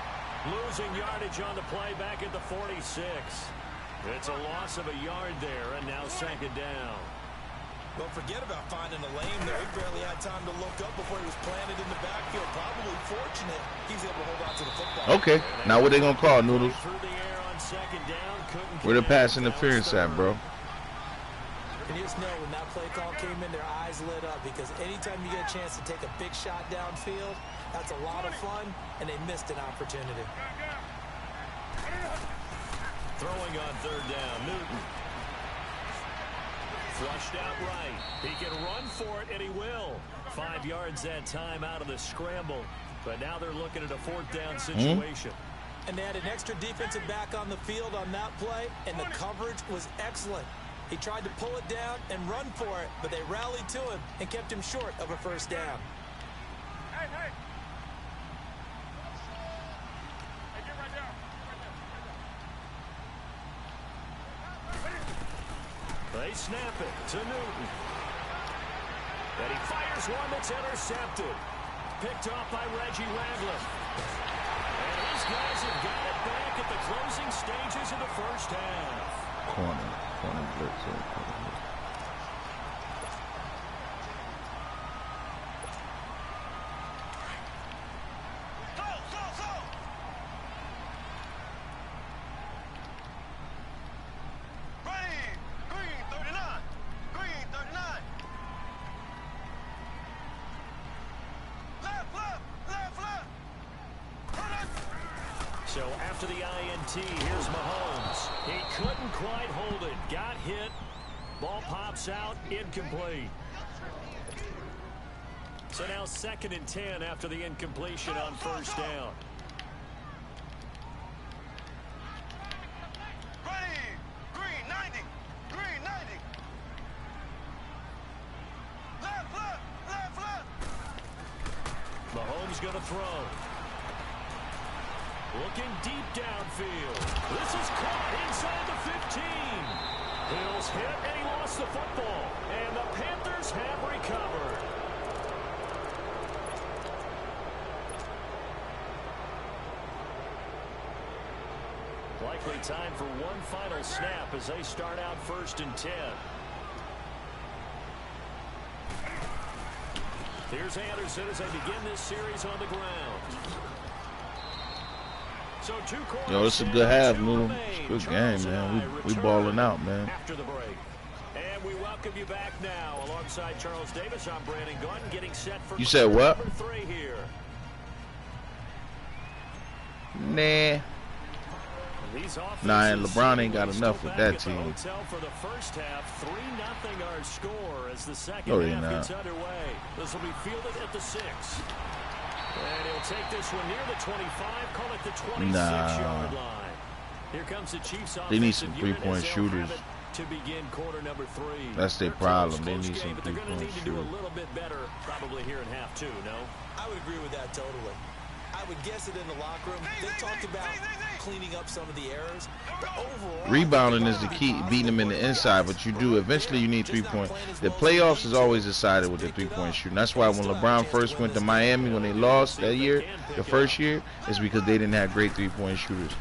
Losing yardage on the play back at the 46. It's a loss of a yard there, and now second down. Well, forget about finding a lane there. He barely had time to look up before he was planted in the backfield. Probably fortunate he was able to hold on to the football. Okay, now what they gonna call, Noodles? Through the air on second down, couldn't Where the connect. pass interference at, bro? And you just know when that play call came in, their eyes lit up because anytime you get a chance to take a big shot downfield, that's a lot of fun, and they missed an opportunity. Throwing on third down, Newton. Flushed out right. He can run for it, and he will. 5 yards that time out of the scramble. But now they're looking at a 4th down situation. And they had an extra defensive back on the field on that play, and the coverage was excellent. He tried to pull it down and run for it, but they rallied to him and kept him short of a first down. Hey, hey. Hey, get right down. They snap it to Newton. And he fires one that's intercepted. Picked off by Reggie Ragland. And these guys have got it back at the closing stages of the first half. Corner blitz. Slow. Green 39. Green 39. Left. So after the INT, here's Mahomes. He couldn't quite hold it. Got hit. Ball pops out. Incomplete. So now 2nd and 10 after the incompletion on first down. Green 90. Green 90. Left. Mahomes going to throw. Looking deep downfield. This is caught inside the 15. Hills hit, and he lost the football. And the Panthers have recovered. Likely time for one final snap as they start out 1st and 10. Here's Anderson as they begin this series on the ground. So Yo, it's a good half, Noodle. It's a good game, man. We balling out, man. After the break. And we welcome you back now alongside Charles Davis. I'm Brandon Gunn getting set for You said what? number 3 here. Nah. Nah, and LeBron ain't got enough with that team. For the first half, 3-0 our score as the second No, half not. gets underway. This will be fielded at the 6. And he'll take this one near the 25, call it the 26-yard line. Here comes the Chiefs offensive They need some unit as three-point they'll shooters. have it to begin quarter number 3. That's their problem. They need some But they're going to three-point need to do a shooters. little bit better probably here in half 2, no? I would agree with that totally. I would guess it in the locker room. They talked about cleaning up some of the errors. But overall, Rebounding is the key, beating them in the inside, but you do eventually you need 3-point. The playoffs is always decided with the 3-point shooting. That's why when LeBron first went to Miami, when they lost that year, the first year, is because they didn't have great 3-point shooters.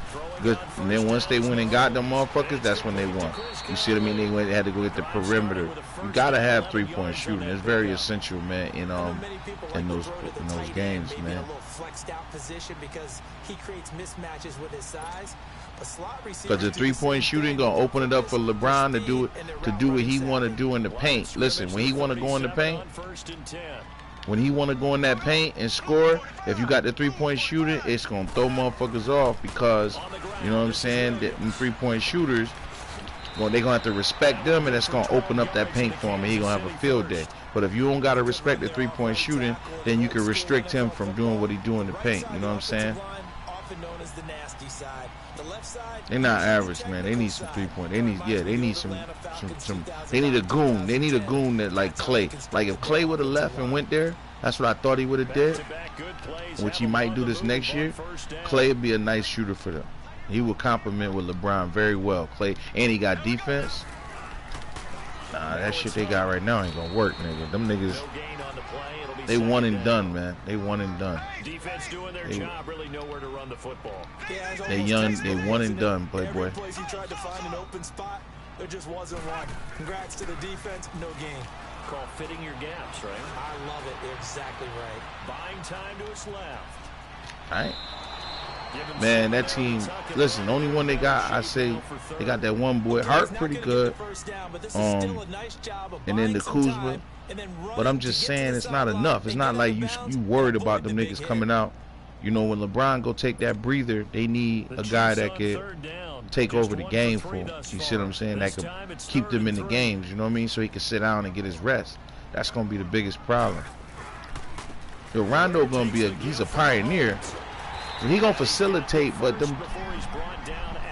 Good, and then once they went and got them motherfuckers, that's when they won. You see what I mean? They had to go get the perimeter. You gotta have 3-point shooting. It's very essential, man. In those games, man. Flexed out position because he creates mismatches with his size. Because the 3-point shooting gonna open it up for LeBron to do what he want to do in the paint. Listen, when he want to go in the paint, when he want to go in that paint and score, if you got the 3-point shooting, it's gonna throw motherfuckers off because you know what I'm saying. That 3-point shooters, they gonna have to respect them, and it's gonna open up that paint for him, and he gonna have a field day. But if you don't gotta respect the 3-point shooting, then you can restrict him from doing what he do in the paint. You know what I'm saying? They're not average, man. They need some 3-point. They need some. They need a goon. They need a goon that like Clay. Like if Clay would have left and went there, that's what I thought he would have did. Which he might do this next year. Clay would be a nice shooter for them. He would complement with LeBron very well. Clay, and he got defense. Nah, that shit they got right now ain't gonna work, nigga. Them niggas, they one and done, man. They one and done. Defense doing their job, really nowhere to run the football. They young, they one and done, Playboy. Every place he tried to find an open spot, there just wasn't one. Congrats to the defense, no gain. Call fitting your gaps, right? I love it. They're exactly right. Buying time to his left. All right. Man, that team, listen, the only one they got, I say, they got that one boy, Hart pretty good, and then the Kuzma, but I'm just saying it's not enough. It's not like you worried about them niggas coming out. You know, when LeBron go take that breather, they need a guy that could take over the game for him. You see what I'm saying? That could keep them in the games, you know what I mean? So he can sit down and get his rest. That's going to be the biggest problem. Yo, Rondo going to be he's a pioneer. He gonna facilitate, but them.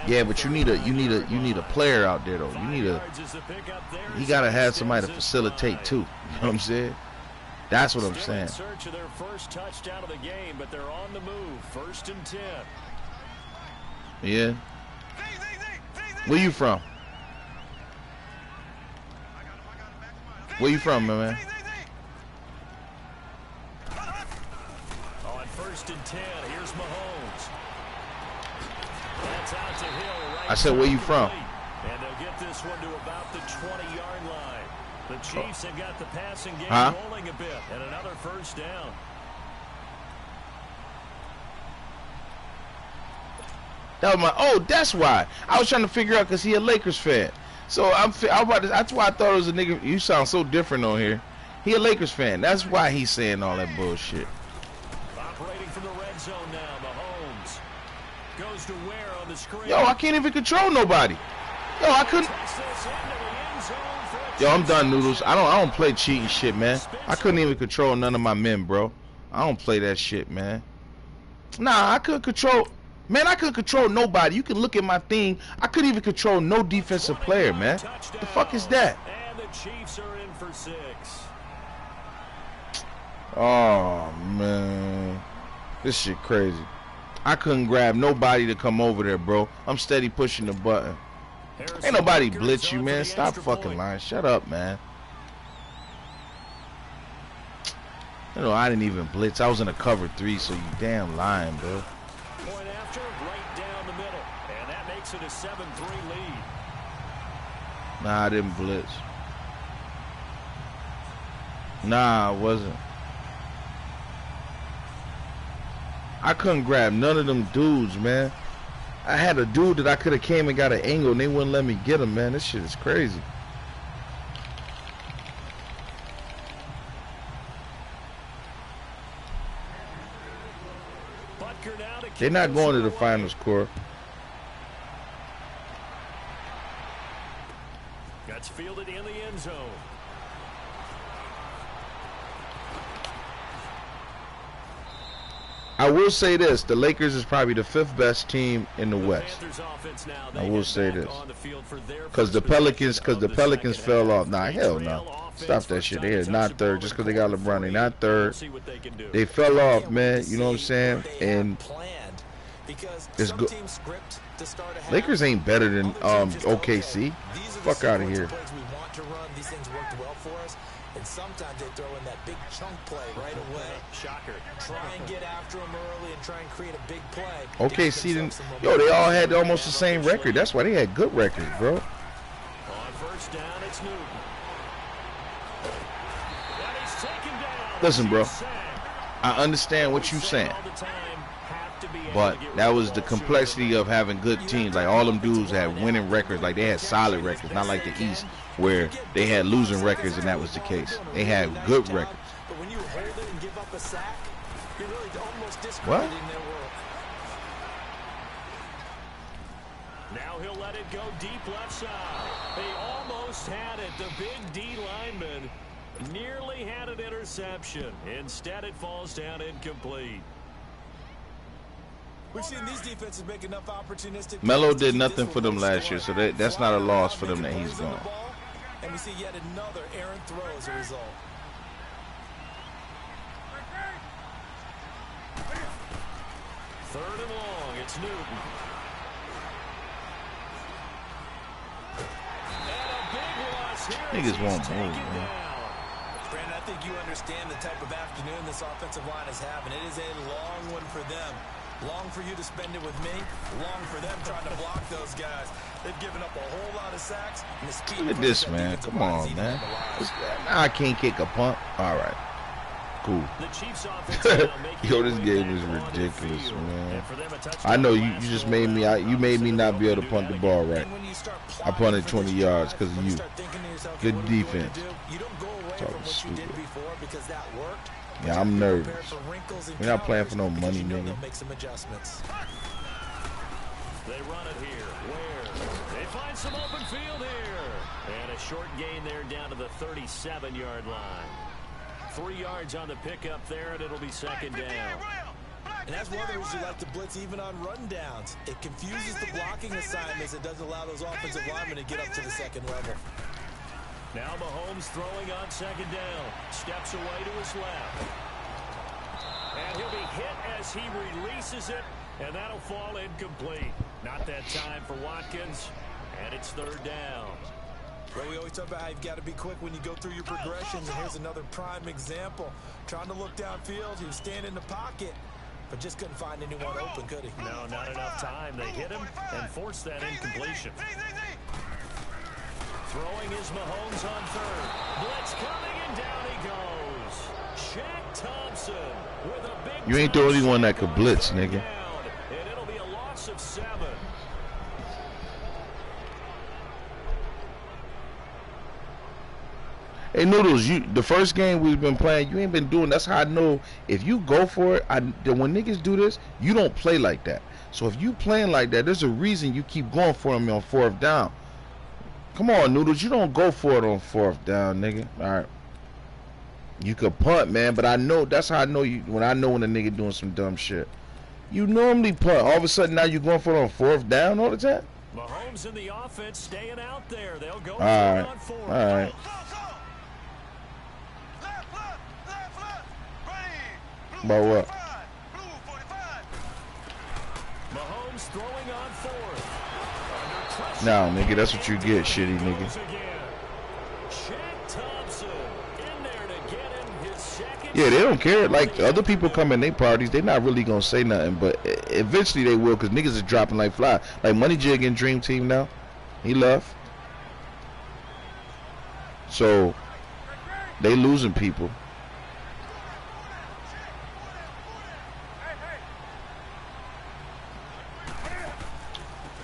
Yeah, but you need a player out there though. He gotta have somebody to facilitate too. You know what I'm saying? That's what I'm saying. Search of their first touchdown of the game, but they're on the move. 1st and 10. Yeah. Where you from? Where you from, my man? On 1st and 10, here's Mahomes. That's out to Hill. Right, I said, where you from? And they'll get this one to about the 20-yard line. The Chiefs have got the passing game rolling a bit, and another 1st down. That was that's why. I was trying to figure out because he a Lakers fan. So that's why I thought it was a nigga. You sound so different on here. He a Lakers fan. That's why he's saying all that bullshit. Operating from the red zone now, Mahomes goes to Ware on the screen. Yo, I can't even control nobody. Yo, I couldn't. Yo, I'm done, Noodles. I don't play cheating shit, man. I couldn't even control none of my men, bro. I don't play that shit, man. Nah, I couldn't control. Man, I couldn't control nobody. You can look at my thing. I couldn't even control no defensive player, man. The fuck is that? And the Chiefs are in for 6. Oh, man. This shit crazy. I couldn't grab nobody to come over there, bro. I'm steady pushing the button. Ain't nobody blitz you, man. Stop fucking lying. Shut up, man. You know, I didn't even blitz. I was in a cover 3, so you damn lying, bro. Point after, right down the middle. And that makes it a 7-3 lead. Nah, I didn't blitz. Nah, I wasn't. I couldn't grab none of them dudes, man. I had a dude that I could have came and got an angle, and they wouldn't let me get him, man. This shit is crazy. They're not going to the finals, Cora. Gets fielded in the end zone. I will say this: the Lakers is probably the 5th best team in the West. I will say this, because the Pelicans fell off. Nah, hell no. Stop that shit. They're not 3rd just because they got LeBron. They're not 3rd. They fell off, man. You know what I'm saying? And Because It's some good. teams script to start a half. Lakers ain't better than Others just, OKC. these are the Fuck out of sequence here. of plays we want to run. These things worked well for us. And sometimes they throw in that big chunk play right away. Shocker. Try and get after them early and try and create a big play. OKC didn't. Yo, they all had almost the same record. That's why they had good records, bro. On first down, it's Newton. And he's taken down. Listen, bro. Sack. I understand what you're saying, All the time, have to be able but to get that rid was of the ball complexity of having good teams. Like all them dudes had winning records. Like they had solid records, not like the East where they had losing records and that was the case. They had good records. But when you hold it and give up a sack, you're really almost What? discrediting their work. Now he'll let it go deep left side. They almost had it. The big D lineman nearly had an interception. Instead, it falls down incomplete. We've seen these defenses make enough opportunistic. Melo plays to did keep nothing this for them one last year, so that's not a loss for them that he's gone. And we see yet another errant throw as a result. Third and long, it's Newton. And a big loss here. Niggas as won't he's move, taken man. down. Brandon, I think you understand the type of afternoon this offensive line is having. It is a long one for them. Long for you to spend it with me. Long for them trying to block those guys. They've given up a whole lot of sacks. And the speed Look at this, man. Come on, man. Now I can't kick a punt. All right. Cool. The Chiefs offense now making Yo, their this way game back is onto the ridiculous, field. man. And for them, a touchdown I know you last just go made me around. you made me not be able to punt the ball right. And when you start I punted 20 yards because of you. Good Good defense. You don't go away Talking from what you did stupid. before because that worked. Yeah, I'm nervous. We're We're not playing for no money, nigga. They'll make some adjustments. They run it here. Where? They find some open field here. And a short gain there down to the 37-yard line. 3 yards on the pickup there, and it'll be second down. And that's one of the reasons you like to blitz even on rundowns. It confuses the blocking assignments. It doesn't allow those offensive linemen to get up to the second level. Now Mahomes throwing on second down. Steps away to his left. And he'll be hit as he releases it, and that'll fall incomplete. Not that time for Watkins, and it's third down. Well, we always talk about how you've got to be quick when you go through your progressions, and here's another prime example. Trying to look downfield, he was standing in the pocket, but just couldn't find anyone open, could he? No, not enough time. They hit him and forced that incompletion. Throwing is Mahomes on third. Blitz coming, and down he goes. Shaq Thompson with a big You ain't the only one that could blitz, nigga. down, and it'll be a loss of 7. Hey Noodles, the first game we've been playing, you ain't been doing. That's how I know if you go for it. When niggas do this, you don't play like that. So if you playing like that, there's a reason you keep going for them on fourth down. Come on, Noodles, you don't go for it on fourth down, nigga. All right, you could punt, man, but I know that's how I know you. When I know when a nigga doing some dumb shit, you normally punt. All of a sudden now you going for it on fourth down all the time. Mahomes in the offense staying out there. They'll go All right, on fourth. all right. About what? Mahomes throwing on fourth. Nah, nigga, that's what you get, shitty nigga. Shaq Thompson in there to get him his second. Yeah, they don't care. Like, other people come in their parties, they not really gonna say nothing, but eventually they will, because niggas is dropping like fly. Like, Money Jig in Dream Team now. He left. So, they losing people.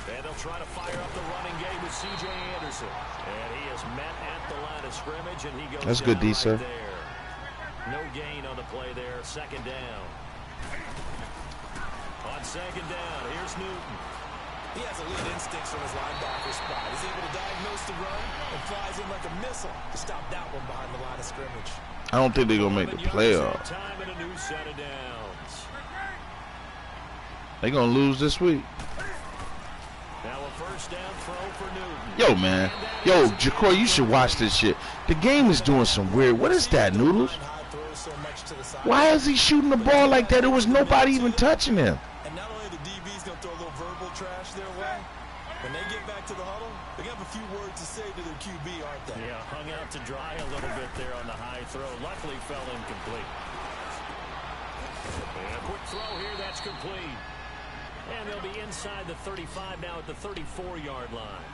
And they'll try to fire up the running game with C.J. Anderson. And he is met at the line of scrimmage, and he goes That's good, D, right sir. there. No gain on the play there. Second down. On second down, here's Newton. He has elite instincts from his linebacker spot. He's able to diagnose the run and flies in like a missile to stop that one behind the line of scrimmage. I don't think they're gonna make the 11 yards playoffs. that time and a new set of downs. They gonna lose this week. Now a first down throw for Newton. Yo, man. Yo, Jacoy, you should watch this shit. The game is doing some weird. What is that, Noodles? Why is he shooting the ball like that? There was nobody even touching him. And not only the DBs back to the huddle, they have a few words to say to their QB, aren't they? Yeah, hung out to dry a little bit there on the high throw. Luckily fell incomplete. And a quick throw here, that's complete. And they'll be inside the 35 now at the 34-yard line.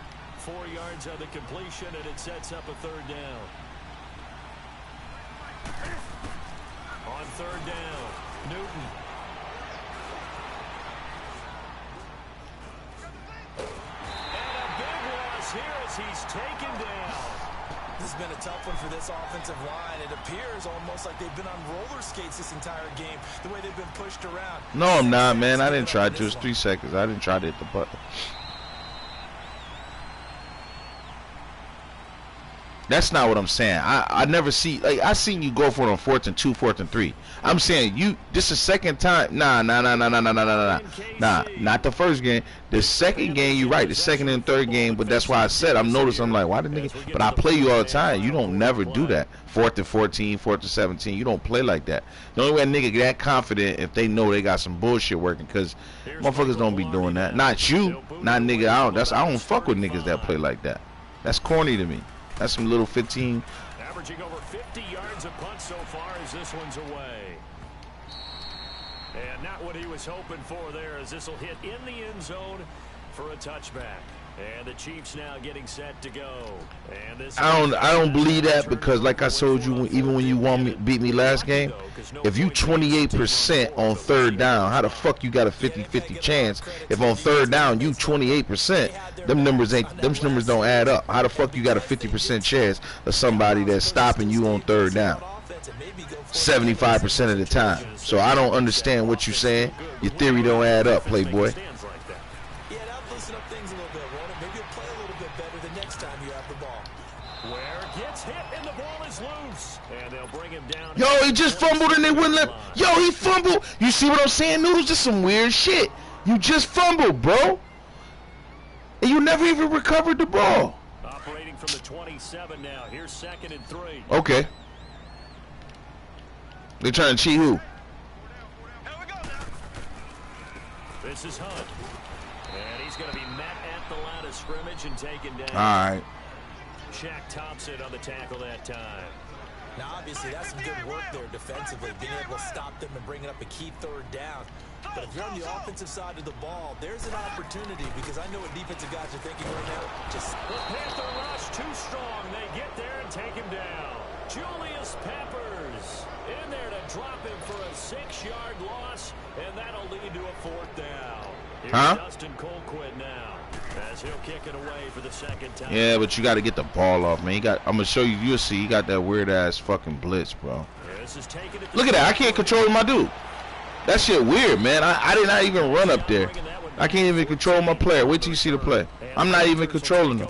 4 yards on the completion, and it sets up a third down. On third down, Newton. And a big loss here as he's taken down. This has been a tough one for this offensive line. It appears almost like they've been on roller skates this entire game, the way they've been pushed around. No, I'm not, man. I didn't try. Just 3 seconds. I didn't try to hit the button. That's not what I'm saying. I never see, like, I seen you go for it on 4th and 2, 4th and 3. I'm saying this is second time. Nah, not the first game. The second game, you're right. The second and third game, but that's why I said I'm like, why the nigga? But I play you all the time. You don't never do that. 4th and 14, 4th and 17. You don't play like that. The only way a nigga get that confident if they know they got some bullshit working, because motherfuckers don't be doing that. Not you, not nigga. I don't fuck with niggas that play like that. That's corny to me. That's some little 15. Averaging over 50 yards a punt so far as this one's away. And not what he was hoping for there, as this will hit in the end zone for a touchback. And the Chiefs now getting set to go. And this I don't believe that, because like I told you, even when you beat me last game, if you 28% on third down, how the fuck you got a 50-50 chance if on third down you 28%? Them numbers don't add up. How the fuck you got a 50% chance of somebody that's stopping you on third down 75% of the time? So I don't understand what you're saying. Your theory don't add up, Playboy. Yo, he just fumbled and they wouldn't let. Yo, he fumbled. You see what I'm saying, Noodles? Just some weird shit. You just fumbled, bro. And you never even recovered the ball. Operating from the 27 now. Here's 2nd and 3. Okay. They trying to cheat who? This is Hunt. And he's going to be met at the line of scrimmage and taken down. All right. Shaq Thompson on the tackle that time. Now, obviously, that's some good work there defensively, being able to stop them and bringing up a key third down. But if you're on the offensive side of the ball, there's an opportunity, because I know what defensive guys are thinking right now. Just the Panther rush too strong. They get there and take him down. Julius Peppers in there to drop him for a 6-yard loss, and that'll lead to a 4th down. Here's Dustin Colquitt now, as he'll kick it away for the 2nd time. Yeah, but you got to get the ball off, man. I'm gonna show you. You'll see. He got that weird ass fucking blitz, bro. Look at that. I can't control my dude. That shit weird, man. I did not even run up there. I can't even control my player. Wait till you see the play. I'm not even controlling him.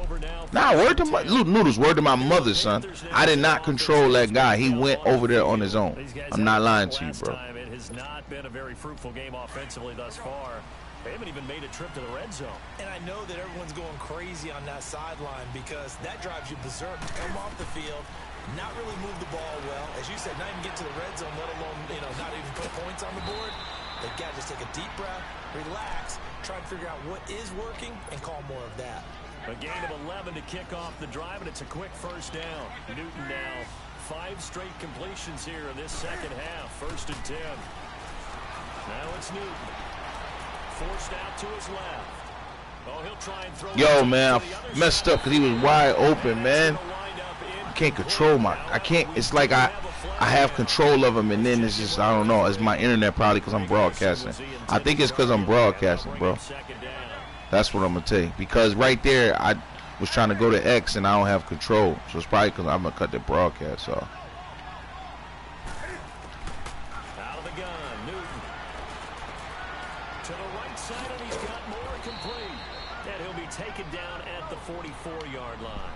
Nah, word to my Noodles. Word to my mother, son. I did not control that guy. He went over there on his own. I'm not lying to you, bro. It has not been a very fruitful game offensively thus far. They haven't even made a trip to the red zone. And I know that everyone's going crazy on that sideline, because that drives you berserk to come off the field, not really move the ball well. As you said, not even get to the red zone, let alone, not even put points on the board. They got to just take a deep breath, relax, try to figure out what is working, and call more of that. A gain of 11 to kick off the drive, and it's a quick first down. Newton now 5 straight completions here in this second half. 1st and 10. Now it's Newton. Forced out to his left. Oh, he'll try and throw. Yo, man, I messed up because he was wide open, man. I can't control I can't. It's like I have control of him, and then it's just, I don't know. It's my internet probably, because I'm broadcasting. I think it's because I'm broadcasting, bro. That's what I'm going to take. Because right there, I was trying to go to X, and I don't have control. So it's probably because I'm going to cut the broadcast off. Out of the gun, Newton. To the right side, and he's got more complete. And he'll be taken down at the 44-yard line.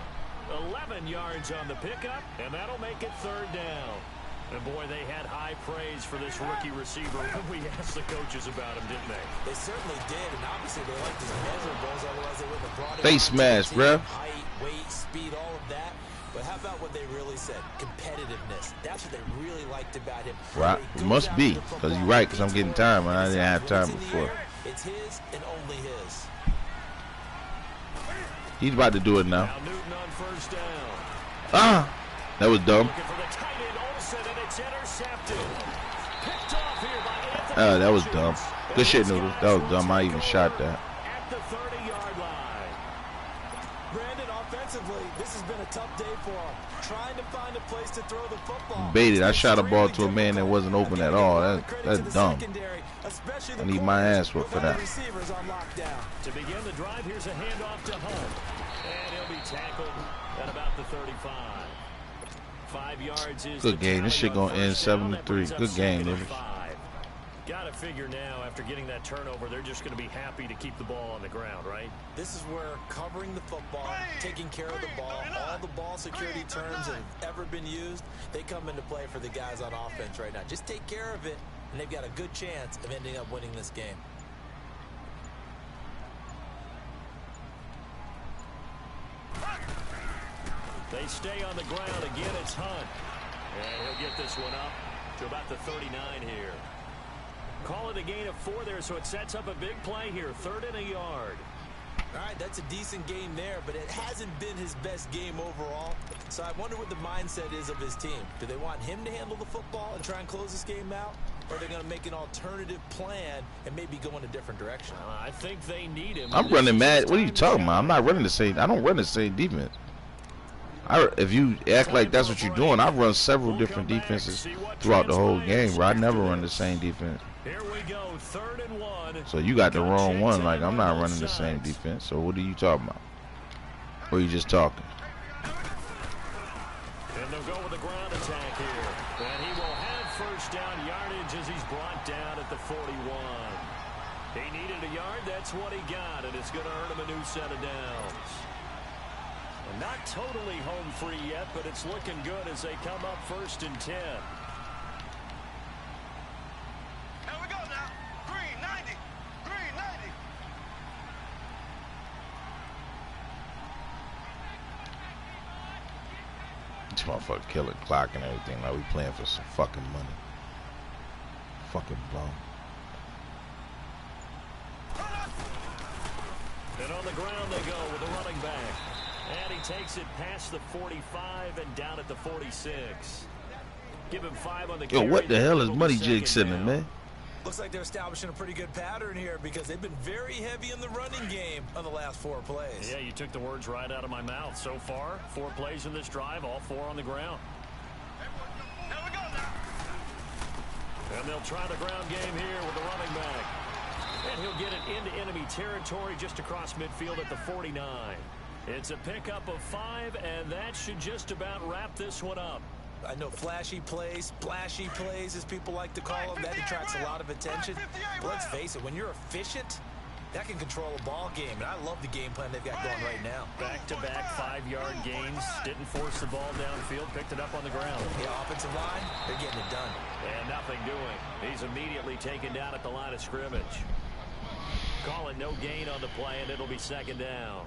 11 yards on the pickup, and that'll make it 3rd down. And boy, they had high praise for this rookie receiver when we asked the coaches about him, didn't they? They certainly did, and obviously they liked his measurables, otherwise they wouldn't have brought him. Face mask, bro. Height, weight, speed, all of that. But how about what they really said? Competitiveness. That's what they really liked about him. Right. It must be, because you're right, because I'm getting time, and I didn't have time before. It's his and only his. He's about to do it now. Now Newton on first down. Ah, that was dumb. Looking for the tight end Olsen, and it's intercepted. Picked off here by Anthony. That was dumb. Good shit, Noodles. That was dumb. I even shot that. At the 30-yard line. Brandon, offensively, this has been a tough day for him. Trying to find a place to throw the football. Baited. I shot a ball to a man that wasn't open at all. That's dumb. I need my ass whooped for that. To begin the drive, here's a handoff to Hunt. And he'll be tackled at about the 35. 5 yards is good game. This shit gonna end 7-3. Good game, nigga. Got to figure now, after getting that turnover, they're just going to be happy to keep the ball on the ground, right? This is where covering the football, taking care of the ball, all the ball security terms that have ever been used, they come into play for the guys on offense right now. Just take care of it, and they've got a good chance of ending up winning this game. They stay on the ground. Again, it's Hunt. And he'll get this one up to about the 39 here. Call it a gain of 4 there, so it sets up a big play here. 3rd and a yard. All right, that's a decent game there, but it hasn't been his best game overall. So I wonder what the mindset is of his team. Do they want him to handle the football and try and close this game out? Or are they going to make an alternative plan and maybe go in a different direction? I think they need him. I'm running mad. What are you talking about? I'm not running the same. I don't run the same defense. If you act like that's what you're doing, I run several different defenses throughout the whole game, bro. I never run the same defense. Here we go, 3rd and 1. So you got the wrong one. Like, I'm not running the same defense. So what are you talking about? Or are you just talking? And they'll go with a ground attack here. And he will have first down yardage as he's brought down at the 41. He needed a yard. That's what he got. And it's going to earn him a new set of downs. And not totally home free yet, but it's looking good as they come up 1st and 10. Here we go now. Green 90. Green 90. This motherfucker killing clock and everything. Like we playing for some fucking money. Fucking bum. And on the ground they go with a running back. And he takes it past the 45 and down at the 46. Give him 5 on the carry. Yo, what the hell is Muddy Jig sitting in, man? Looks like they're establishing a pretty good pattern here because they've been very heavy in the running game on the last 4 plays. Yeah, you took the words right out of my mouth. So far, 4 plays in this drive, all 4 on the ground. Here we go now. And they'll try the ground game here with the running back. And he'll get it into enemy territory just across midfield at the 49. It's a pickup of 5, and that should just about wrap this one up. I know flashy plays, splashy plays, as people like to call them, that attracts a lot of attention. But let's face it, when you're efficient, that can control a ball game, and I love the game plan they've got going right now. Back-to-back 5-yard gains. Didn't force the ball downfield, picked it up on the ground. The offensive line, they're getting it done. And nothing doing. He's immediately taken down at the line of scrimmage. Call it no gain on the play, and it'll be 2nd down.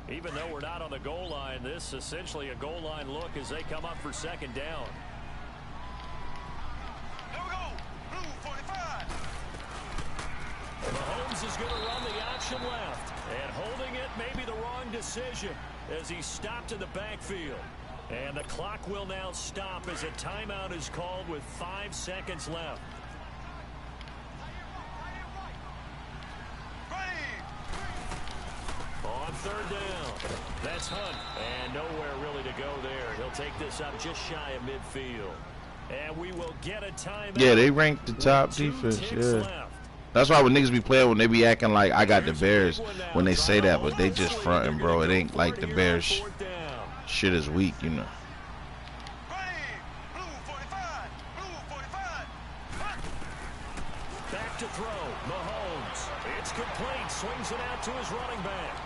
Even though we're not on the goal line, this is essentially a goal line look as they come up for 2nd down. Here we go. Blue 45. Mahomes is going to run the option left. And holding it may be the wrong decision as he stopped in the backfield. And the clock will now stop as a timeout is called with 5 seconds left. On 3rd down, that's Hunt, and nowhere really to go there. He'll take this up just shy of midfield, and we will get a timeout. Yeah, they ranked the top defense. Yeah, left. That's why when niggas be playing, when they be acting like I got the Bears, when they say that, but they just fronting, bro. It ain't like the Bears shit is weak, you know. Back to throw, Mahomes. It's complete, swings it out to his running back.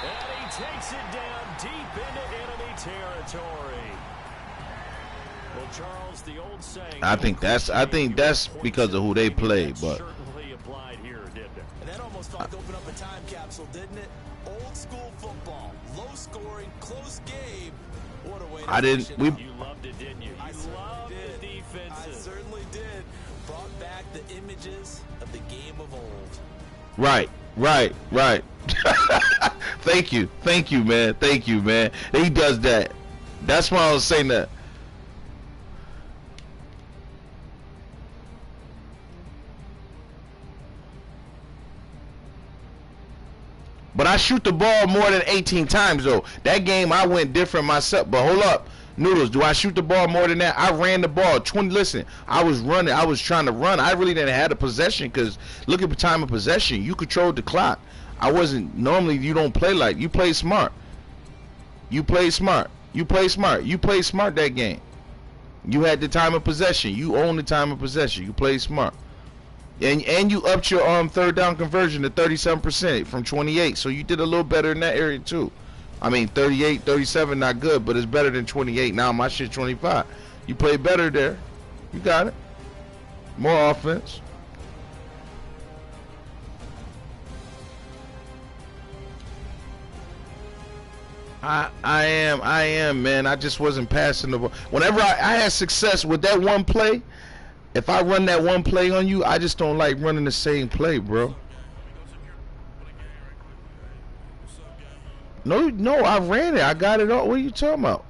And he takes it down deep into enemy territory. Well, Charles, the old saying, I think that's because of who they play, but applied here, didn't it? And that almost felt like open up a time capsule, didn't it? Old school football, low scoring, close game. What a way to finish it out. You loved it, didn't you? You loved the defenses. I certainly did. Brought back the images of the game of old. Right. Thank you, man. Thank you, man. He does that. That's why I was saying that. But I shoot the ball more than 18 times, though. That game, I went different myself. But hold up. Noodles, do I shoot the ball more than that? I ran the ball 20. Listen, I was running. I was trying to run. I really didn't have the possession because look at the time of possession. You controlled the clock. I wasn't. Normally, you don't play like. You play smart. You play smart. You play smart. You play smart that game. You had the time of possession. You own the time of possession. You play smart. And you upped your third down conversion to 37% from 28. So you did a little better in that area too. I mean 38, 37 not good, but it's better than 28. Now my shit 25. You played better there. You got it. More offense. I am, man. I just wasn't passing the ball. Whenever I had success with that one play, if I run that one play on you, I just don't like running the same play, bro. No, I ran it. I got it all. What are you talking about?